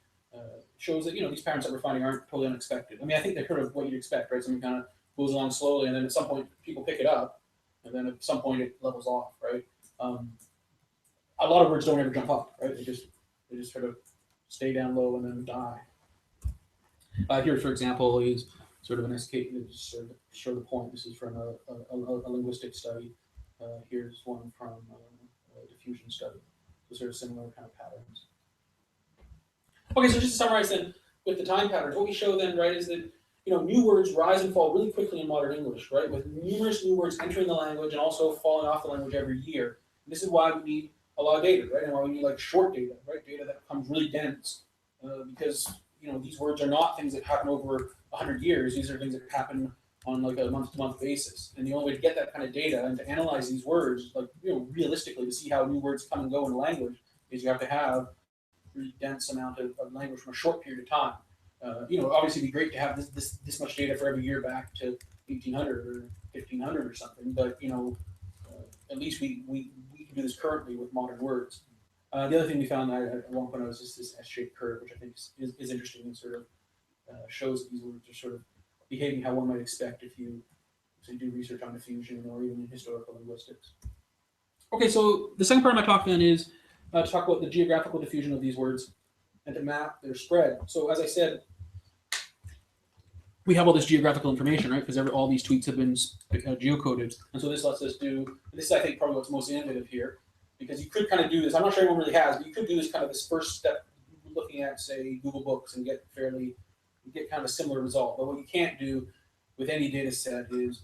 shows that these patterns that we're finding aren't totally unexpected. I mean, I think they're kind of what you'd expect, right? Something kind of goes along slowly, and then at some point people pick it up. And then at some point it levels off, right? A lot of words don't ever jump up, right? They just sort of stay down low and then die. Here, for example, is sort of an SK, just sort of show the point. This is from a linguistic study. Here's one from a diffusion study. So sort of similar kind of patterns. Okay, so just to summarize then, with the time patterns, what we show then, right, is that new words rise and fall really quickly in modern English, right? With numerous new words entering the language and also falling off the language every year. And this is why we need a lot of data, right? And why we need like short data, right? Data that becomes really dense, because these words are not things that happen over 100 years. These are things that happen on like a month-to-month basis. And the only way to get that kind of data and to analyze these words, like realistically, to see how new words come and go in the language, is you have to have a really dense amount of language from a short period of time. Obviously, it'd be great to have this much data for every year back to 1800 or 1500 or something. But at least we can do this currently with modern words. The other thing we found at one point was just this S-shaped curve, which I think is interesting and sort of shows that these words are sort of behaving how one might expect if you do research on diffusion or even in historical linguistics. Okay, so the second part of my talk then is to talk about the geographical diffusion of these words and to map their spread. So as I said, we have all this geographical information, right? Because all these tweets have been geocoded. And so this lets us do, this is I think probably what's most innovative here, because you could kind of do this, I'm not sure anyone really has, but you could do this kind of this first step looking at, say, Google Books and get kind of a similar result. But what you can't do with any data set is,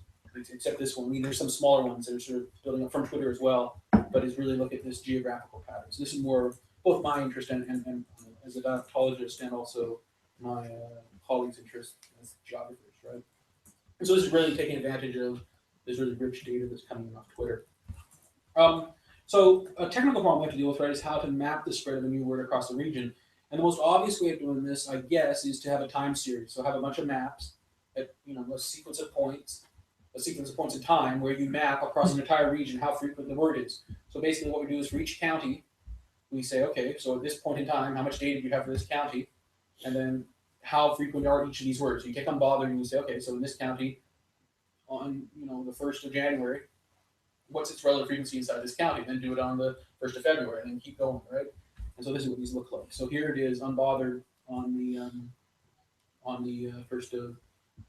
except this one, I mean, there's some smaller ones that are sort of building up from Twitter as well, but is really look at this geographical pattern. So this is more both my interest and as a dialectologist and also my colleagues' interest as geographers, right? And so this is really taking advantage of this really rich data that's coming off Twitter. So a technical problem we have to deal with, right, is how to map the spread of a new word across the region. And the most obvious way of doing this, I guess, is to have a time series. So have a bunch of maps at, a sequence of points in time where you map across an entire region how frequent the word is. So basically what we do is for each county, we say, okay, so at this point in time, how much data do you have for this county? And then how frequent are each of these words? So you click on bother and you say, okay, so in this county, on the 1st of January, what's its relative frequency inside this county? Then do it on the 1st of February and then keep going, right? And so this is what these look like. So here it is, unbothered on the 1st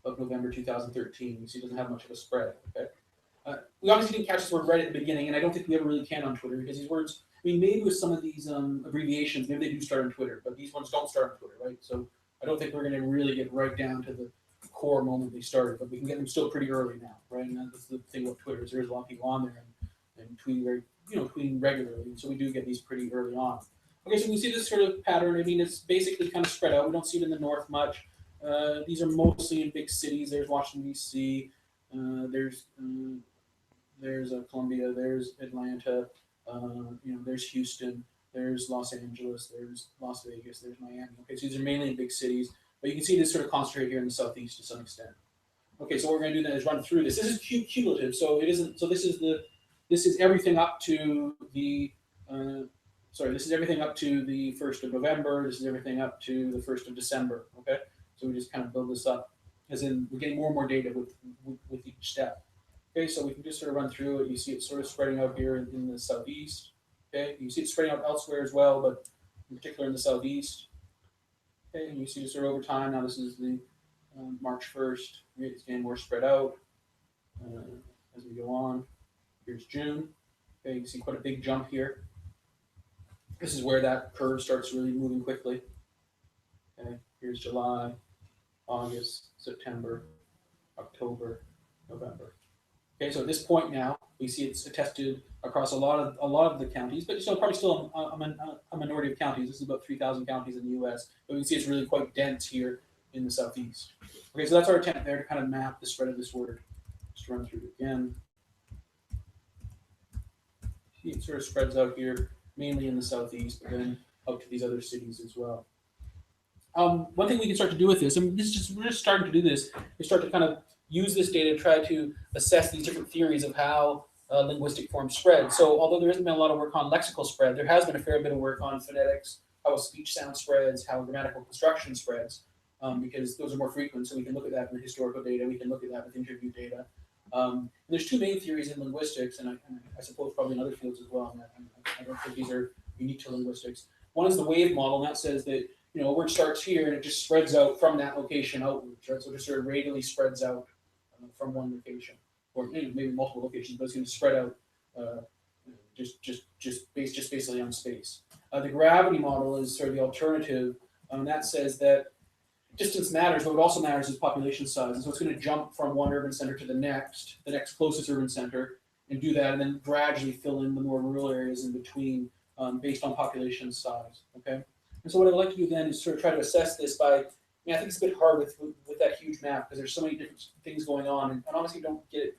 of November 2013. You see it doesn't have much of a spread, okay? We obviously didn't catch this word right at the beginning, and I don't think we ever really can on Twitter because these words, I mean, maybe with some of these abbreviations, maybe they do start on Twitter, but these ones don't start on Twitter, right? So I don't think we're going to really get right down to the core moment they started, but we can get them still pretty early now, right? And that's the thing about Twitter is there's a lot of people on there and tweeting very, tweeting regularly, and so we do get these pretty early on. Okay, so we see this sort of pattern. I mean, it's basically kind of spread out. We don't see it in the north much. These are mostly in big cities. There's Washington D.C. There's Columbia. There's Atlanta. There's Houston. There's Los Angeles. There's Las Vegas. There's Miami. Okay, so these are mainly in big cities, but you can see this sort of concentrated here in the southeast to some extent. Okay, so what we're going to do then is run through this. This is cumulative, so it isn't. So this is everything up to the. This is everything up to the 1st of November. This is everything up to the 1st of December. Okay, so we just kind of build this up, as in we're getting more and more data with each step. Okay, so we can just sort of run through it. You see it sort of spreading out here in the southeast. Okay, you see it spreading out elsewhere as well, but in particular in the southeast. Okay, and you see it sort of over time. Now this is the March 1st. It's getting more spread out as we go on. Here's June. Okay, you can see quite a big jump here. This is where that curve starts really moving quickly. Okay, here's July, August, September, October, November. Okay, so at this point now, we see it's attested across a lot of the counties, but probably still a minority of counties. This is about 3,000 counties in the U.S., but we can see it's really quite dense here in the southeast. Okay, so that's our attempt there to kind of map the spread of this word. Just run through it again. See, it sort of spreads out here, mainly in the southeast, but then out to these other cities as well. One thing we can start to do with this, and we're just starting to do this, is start to kind of use this data to try to assess these different theories of how linguistic forms spread. So although there hasn't been a lot of work on lexical spread, there has been a fair bit of work on phonetics, how a speech sound spreads, how grammatical construction spreads, because those are more frequent. So we can look at that in the historical data. We can look at that with interview data. There's two main theories in linguistics, and I suppose probably in other fields as well. And I don't think these are unique to linguistics. One is the wave model, and that says that a word starts here and it just spreads out from that location outwards, right? So it just sort of radially spreads out from one location, or maybe multiple locations, but it's going to spread out just basically on space. The gravity model is sort of the alternative, and that says that distance matters, but what also matters is population size. And so it's going to jump from one urban center to the next closest urban center, and do that, and then gradually fill in the more rural areas in between based on population size. Okay. And so what I'd like to do then is sort of try to assess this by, I think it's a bit hard with that huge map because there's so many different things going on, and obviously don't get it.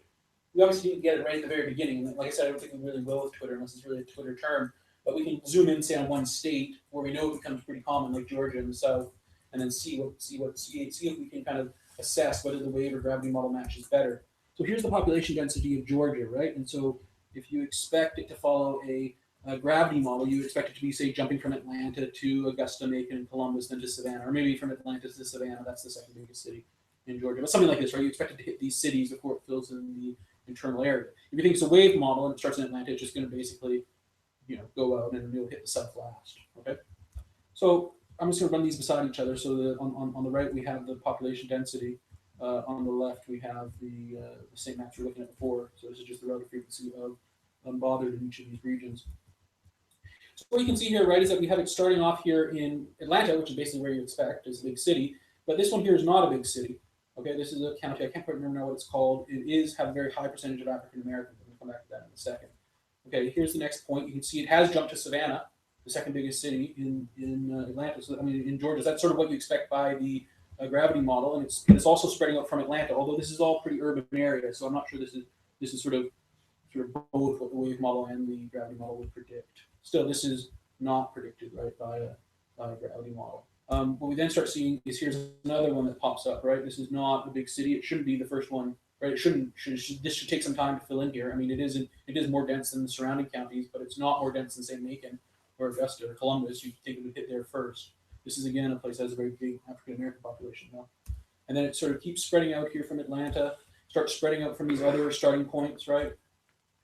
We obviously didn't get it right at the very beginning. And like I said, I don't think we really will with Twitter unless it's really a Twitter term. But we can zoom in, say, on one state where we know it becomes pretty common, like Georgia in the south, and then see if we can kind of assess whether the wave or gravity model matches better. So here's the population density of Georgia, right? And so if you expect it to follow a gravity model, you expect it to be, say, jumping from Atlanta to Augusta, Macon, and Columbus, then to Savannah, or maybe from Atlanta to Savannah. That's the second biggest city in Georgia, but something like this, right? You expect it to hit these cities before it fills in the internal area. If you think it's a wave model and it starts in Atlanta, it's just going to basically, go out and it'll hit the south last. Okay, so I'm just going to run these beside each other. So that on the right we have the population density. On the left we have the same maps we were looking at before. So this is just the relative frequency of unbothered in each of these regions. So what you can see here, right, is that we have it starting off here in Atlanta, which is basically where you expect is a big city. But this one here is not a big city. Okay, this is a county. I can't quite remember now what it's called. It is have a very high percentage of African Americans. I'm going to come back to that in a second. Okay, here's the next point. You can see it has jumped to Savannah, the second biggest city in Atlanta. So in Georgia, that's sort of what you expect by the gravity model, and it's also spreading out from Atlanta. Although this is all pretty urban area, so I'm not sure this is sort of both what the wave model and the gravity model would predict. Still, this is not predicted, right, by a gravity model. What we then start seeing is here's another one that pops up, right? This is not a big city. It shouldn't be the first one, right? This should take some time to fill in here. I mean, it is more dense than the surrounding counties, but it's not more dense than, say, Macon or Augusta or Columbus. You'd think it would hit there first. This is, again, a place that has a very big African-American population now. And then it sort of keeps spreading out here from Atlanta, starts spreading out from these other starting points, right?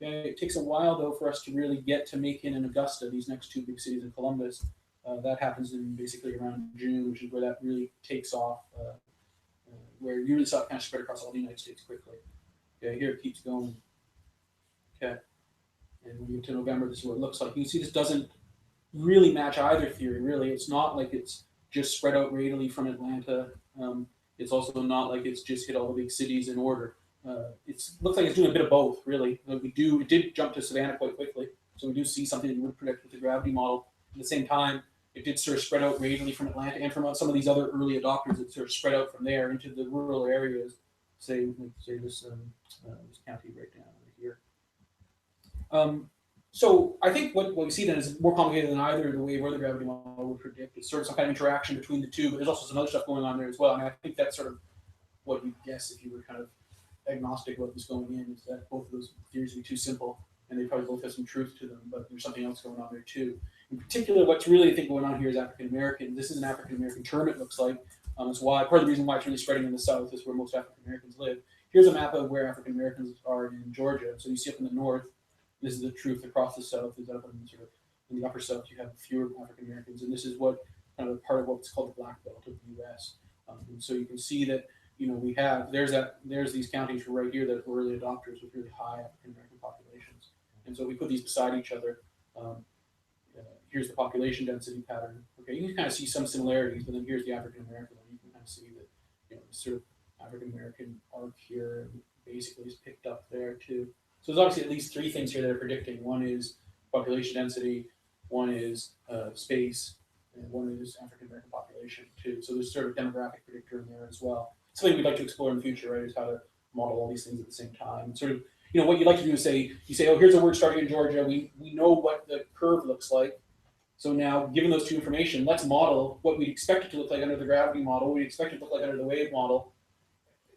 Okay. It takes a while, though, for us to really get to Macon and Augusta, these next two big cities in Columbus. That happens in basically around June, which is where that really takes off, where you really saw it kind of spread across all the United States quickly. Okay, here it keeps going. Okay, and when you get to November, this is what it looks like. You can see this doesn't really match either theory, really. It's not like it's just spread out radially from Atlanta. It's also not like it's just hit all the big cities in order. It looks like it's doing a bit of both, really. It did jump to Savannah quite quickly, so we do see something that you would predict with the gravity model. At the same time, it did sort of spread out radially from Atlanta and from some of these other early adopters. It sort of spread out from there into the rural areas. Say this county right down here. So I think what we see then is more complicated than either the wave or the gravity model would predict. It's sort of some kind of interaction between the two, but there's also some other stuff going on there as well. And I think that's sort of what you'd guess if you were kind of agnostic what was going in, is that both of those theories would be too simple, and they probably both have some truth to them, but there's something else going on there too. In particular, what's really, I think, going on here is African American. This is an African American term, it looks like. That's why part of the reason why it's really spreading in the South is where most African Americans live. Here's a map of where African Americans are in Georgia. So you see up in the north, this is the truth across the South. Is up in sort of in the upper South, you have fewer African Americans, and this is what kind of part of what's called the Black Belt of the U.S. And so you can see that we have there's these counties right here that are early adopters with really high African American populations, and so we put these beside each other. Here's the population density pattern. Okay, you can kind of see some similarities, but then here's the African American one. You can kind of see that this sort of African American arc here basically is picked up there too. So there's obviously at least three things here that are predicting. One is population density, one is space, and one is African American population too. So there's sort of demographic predictor in there as well. Something we'd like to explore in the future, right? Is how to model all these things at the same time. And sort of, what you'd like to do is you say, oh, here's a word starting in Georgia. We know what the curve looks like. So now, given those two information, let's model what we'd expect it to look like under the gravity model, what we expect it to look like under the wave model.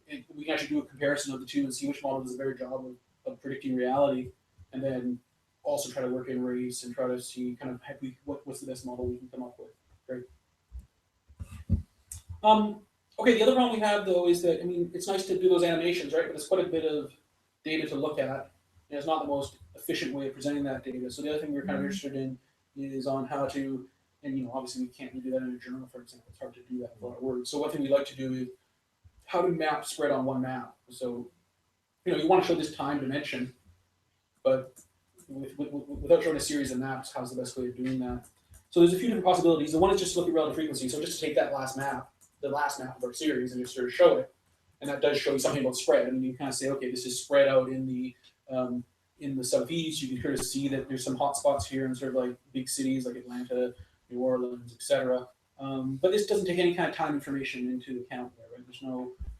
And we can actually do a comparison of the two and see which model does a better job of predicting reality, and then also try to work in race and try to see kind of what's the best model we can come up with. Great. Okay, the other problem we have though is that, it's nice to do those animations, right? But it's quite a bit of data to look at, and it's not the most efficient way of presenting that data. So the other thing we're kind of interested in is on how to, and obviously we can't do that in a journal, for example. It's hard to do that with a lot of words. So one thing we like to do is how to map spread on one map. So you want to show this time dimension, but without showing a series of maps, how's the best way of doing that? So there's a few different possibilities. The one is just to look at relative frequency. So just to take that last map, the last map of our series, and just sort of show it, and that does show you something about spread. You kind of say, okay, this is spread out in the southeast. You can sort of see that there's some hot spots here in sort of like big cities like Atlanta, New Orleans, etc. But this doesn't take any kind of time information into account there, right?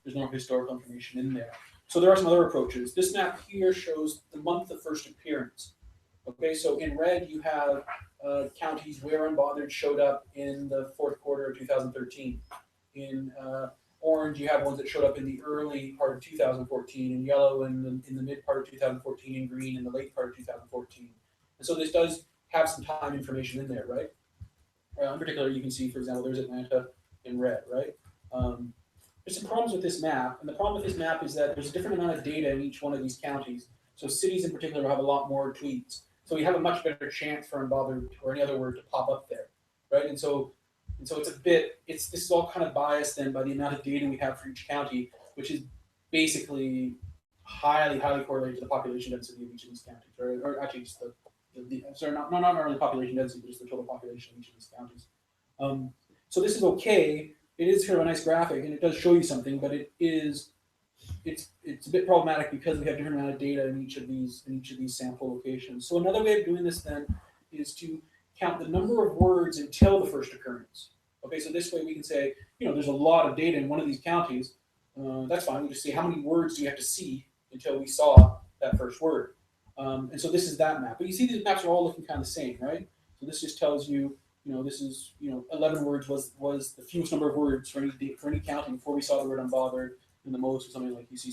There's no historical information in there. So there are some other approaches. This map here shows the month of first appearance. Okay, so in red you have counties where Unbothered showed up in the fourth quarter of 2013. In orange you have ones that showed up in the early part of 2014. In yellow in the mid part of 2014. In green in the late part of 2014. And so this does have some time information in there, right? In particular, you can see, for example, there's Atlanta in red, right? There's some problems with this map, and the problem with this map is that there's a different amount of data in each one of these counties. So cities in particular will have a lot more tweets. So we have a much better chance for Unbothered or any other word to pop up there, right? And so it's this is all kind of biased then by the amount of data we have for each county, which is basically highly correlated to the population density of each of these counties, right? Or actually just not only the population density, but just the total population of each of these counties. So this is okay. It is kind of a nice graphic, and it does show you something, but it's a bit problematic because we have different amount of data in each of these sample locations. So another way of doing this then is to count the number of words until the first occurrence. Okay, so this way we can say, there's a lot of data in one of these counties. That's fine. We just say how many words do you have to see until we saw that first word. And so this is that map. But you see these maps are all looking kind of the same, right? So this just tells you, this is, 11 words was the fewest number of words for any county before we saw the word Unbothered, and the most was something like you see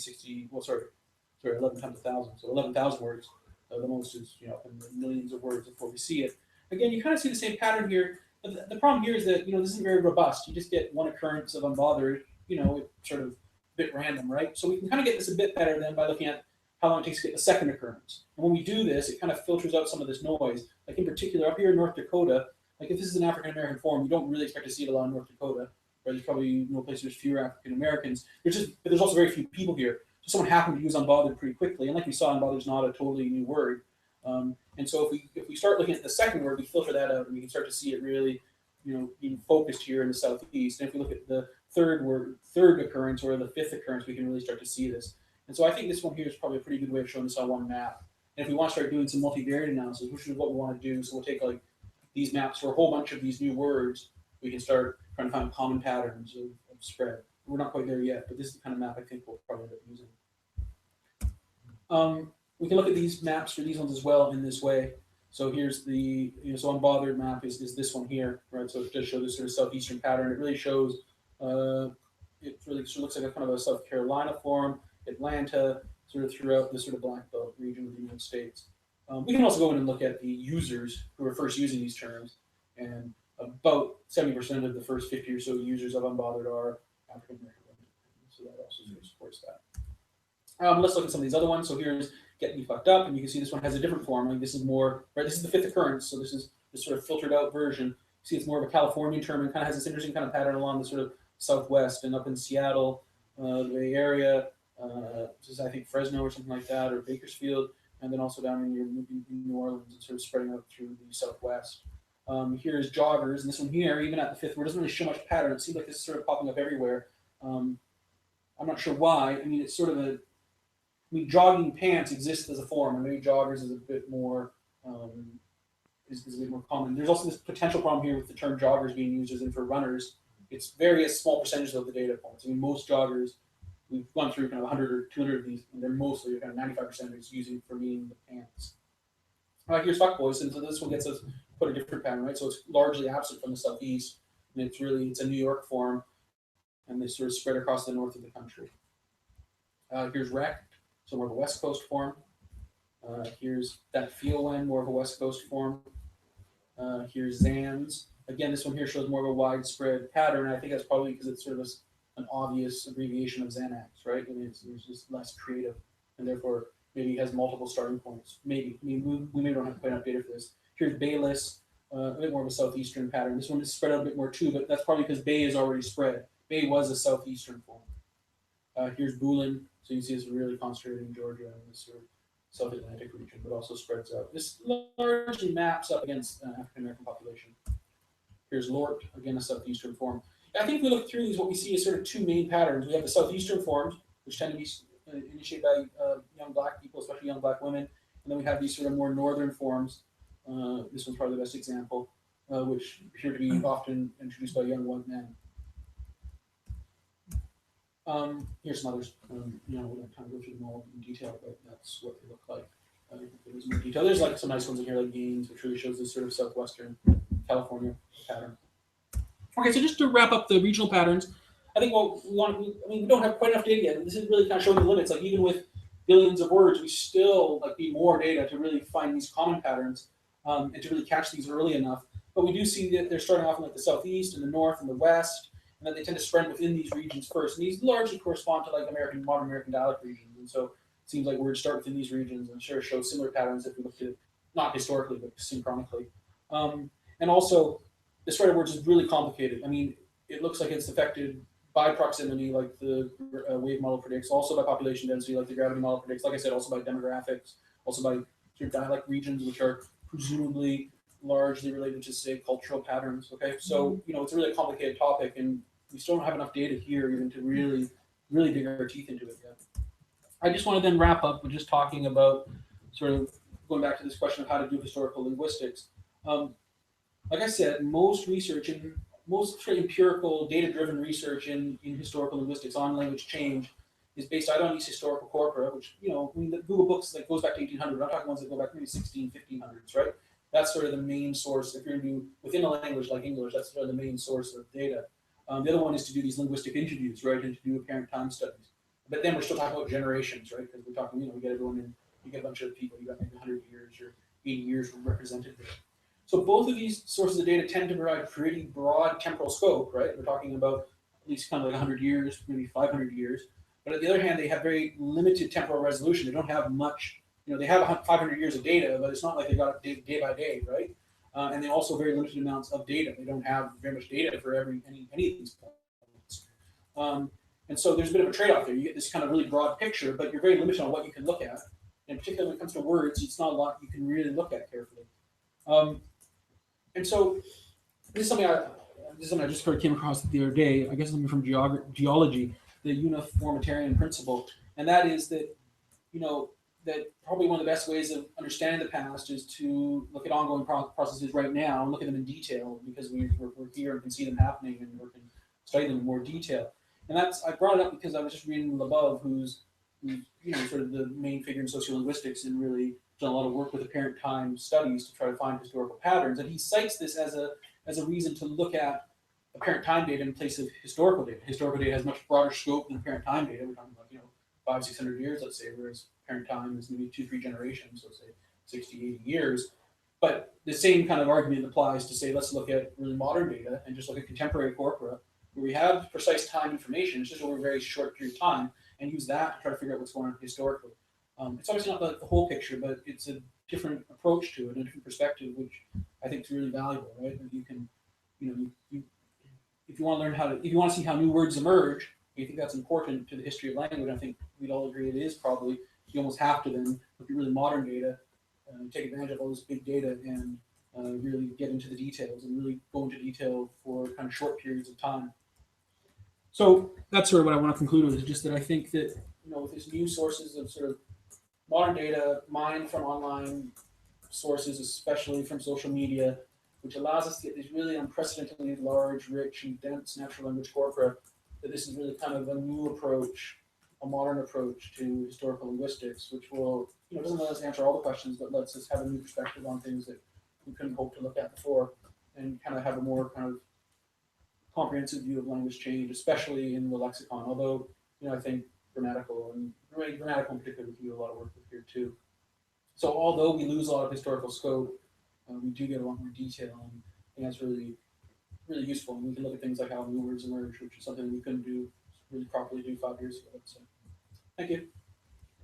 11 times 1,000. So 11,000 words. The most is, in the millions of words before we see it. Again, you kind of see the same pattern here. But the problem here is that, this isn't very robust. You just get one occurrence of Unbothered, it's sort of a bit random, right? So we can kind of get this a bit better then by looking at how long it takes to get the second occurrence. And when we do this, it kind of filters out some of this noise. Like in particular, up here in North Dakota, like if this is an African American form, you don't really expect to see it a lot in North Dakota, right? There's probably no place there's fewer African Americans. But there's also very few people here. So someone happened to use Unbothered pretty quickly. And like we saw, Unbothered is not a totally new word. And so if we start looking at the second word, we filter that out, and we can start to see it really being focused here in the southeast. And if we look at the third occurrence or the fifth occurrence, we can really start to see this. And so I think this one here is probably a pretty good way of showing this on one map. And if we want to start doing some multivariate analysis, which is what we want to do, so we'll take like these maps for a whole bunch of these new words, we can start trying to find common patterns of spread. We're not quite there yet, but this is the kind of map I think we'll probably end up using. We can look at these maps for these ones as well in this way. So here's the so unbothered map is this one here, right? So it does show this sort of southeastern pattern. It really shows it really sort of looks like a kind of a South Carolina form, Atlanta, sort of throughout the sort of Black Belt region of the United States. We can also go in and look at the users who are first using these terms, and about 70% of the first 50 or so users of unbothered are African American women. So that also sort of supports that. Let's look at some of these other ones. So here's Get Me Fucked Up, and you can see this one has a different form. Like this is more, right? This is the fifth occurrence, so this is the sort of filtered out version. You see, it's more of a Californian term and kind of has this interesting kind of pattern along the sort of southwest and up in Seattle, the Bay Area. This is I think Fresno or something like that, or Bakersfield, and then also down in New Orleans and sort of spreading out through the southwest. Here's joggers, and this one here, even at the fifth word, doesn't really show much pattern. It seems like this is sort of popping up everywhere. I'm not sure why. I mean, it's sort of a jogging pants exists as a form, and maybe joggers is a bit more is a bit more common. There's also this potential problem here with the term joggers being used as in for runners. It's various small percentages of the data points. I mean, most joggers, we've gone through kind of 100 or 200 of these, and they're mostly kind of 95% is using for meaning the pants. Here's fuckboys, and so this one gets us put a different pattern, right? So it's largely absent from the southeast, and it's a New York form, and they sort of spread across the north of the country. Here's wrecked, so more of a West Coast form. Here's that feel when, more of a West Coast form. Here's Zans. Again, this one here shows more of a widespread pattern. I think that's probably because it's sort of an obvious abbreviation of Xanax, right? I mean, it's just less creative, and therefore maybe has multiple starting points. Maybe. I mean, we maybe don't have quite enough data for this. Here's Bayless, a bit more of a southeastern pattern. This one is spread out a bit more too, but that's probably because Bay is already spread. Bay was a southeastern form. Here's Bulin. So you can see it's really concentrated in Georgia and this sort of South Atlantic region, but also spreads out. This largely maps up against African American population. Here's Lort, again a southeastern form. I think if we look through these, what we see is sort of two main patterns. We have the southeastern forms, which tend to be initiated by young black people, especially young black women, and then we have these sort of more northern forms. This one's probably the best example, which appear to be often introduced by young white men. Here's some others. We don't have time to go through them all in detail, but that's what they look like. There's more detail. There's like some nice ones in here, like Gaines, which really shows this sort of southwestern California pattern. Okay, so just to wrap up the regional patterns, I think what we want to, we don't have quite enough data yet. This is really kind of showing the limits. Like even with billions of words, we still need more data to really find these common patterns and to really catch these early enough. But we do see that they're starting off in the southeast and the north and the west, and that they tend to spread within these regions first. And these largely correspond to modern American dialect regions. And so it seems like words start within these regions and sure show similar patterns if we look at it, not historically, but synchronically. And also, the spread of words is really complicated. I mean, it looks like it's affected by proximity, like the wave model predicts, also by population density, like the gravity model predicts, like I said, also by demographics, also by sort of dialect regions, which are presumably largely related to, say, cultural patterns. Okay, so it's a really complicated topic, and we still don't have enough data here even to really dig our teeth into it yet. I just want to then wrap up with just talking about sort of going back to this question of how to do historical linguistics. Like I said, most research and most sort of empirical, data-driven research in historical linguistics on language change is based either on these historical corpora, which, the Google Books that goes back to 1800. I'm talking ones that go back maybe 1500s, right? That's sort of the main source. If you're going to do within a language like English, that's sort of the main source of data. The other one is to do these linguistic interviews, right, and to do apparent time studies. But then we're still talking about generations, right? Because we're talking, we get everyone in, you get a bunch of people, you got maybe 100 years or 80 years represented there. So both of these sources of data tend to provide pretty broad temporal scope, right? We're talking about at least kind of like 100 years, maybe 500 years. But on the other hand, they have very limited temporal resolution. They don't have much, they have 500 years of data, but it's not like they got it day by day, right? And they also very limited amounts of data. They don't have very much data for any of these points. And so there's a bit of a trade-off there. You get this kind of really broad picture, but you're very limited on what you can look at. And particularly when it comes to words, it's not a lot you can really look at carefully. And so this is something I just sort of came across the other day. I guess something from geology, the uniformitarian principle, and that is that that probably one of the best ways of understanding the past is to look at ongoing processes right now and look at them in detail because we're here and can see them happening and we can study them in more detail. And I brought it up because I was just reading Labov, who's sort of the main figure in sociolinguistics and really done a lot of work with apparent time studies to try to find historical patterns. And he cites this as a reason to look at apparent time data in place of historical data. Historical data has much broader scope than apparent time data. We're talking about 500-600 years, let's say, whereas apparent time is maybe 2-3 generations, so say 60-80 years. But the same kind of argument applies to say, let's look at really modern data and just look at contemporary corpora, where we have precise time information, it's just over a very short period of time, and use that to try to figure out what's going on historically. It's obviously not the whole picture, but it's a different approach to it, a different perspective, which I think is really valuable, right? That you can, if you want to learn if you want to see how new words emerge, you think that's important to the history of language. I think we'd all agree it is probably. You almost have to then look at really modern data, take advantage of all this big data, and really get into the details and really go into detail for kind of short periods of time. So that's sort of what I want to conclude with, is just that I think that with these new sources of sort of modern data, mined from online sources, especially from social media, which allows us to get these really unprecedentedly large, rich, and dense natural language corpora, that this is really kind of a new approach, a modern approach to historical linguistics, which will, doesn't let us answer all the questions, but lets us have a new perspective on things that we couldn't hope to look at before, and kind of have a more kind of comprehensive view of language change, especially in the lexicon. Although, I think grammatical in particular, we do a lot of work with here too. So although we lose a lot of historical scope, we do get a lot more detail, and I think that's really, really useful. And we can look at things like how new words emerge, which is something we couldn't really properly do 5 years ago. So, thank you.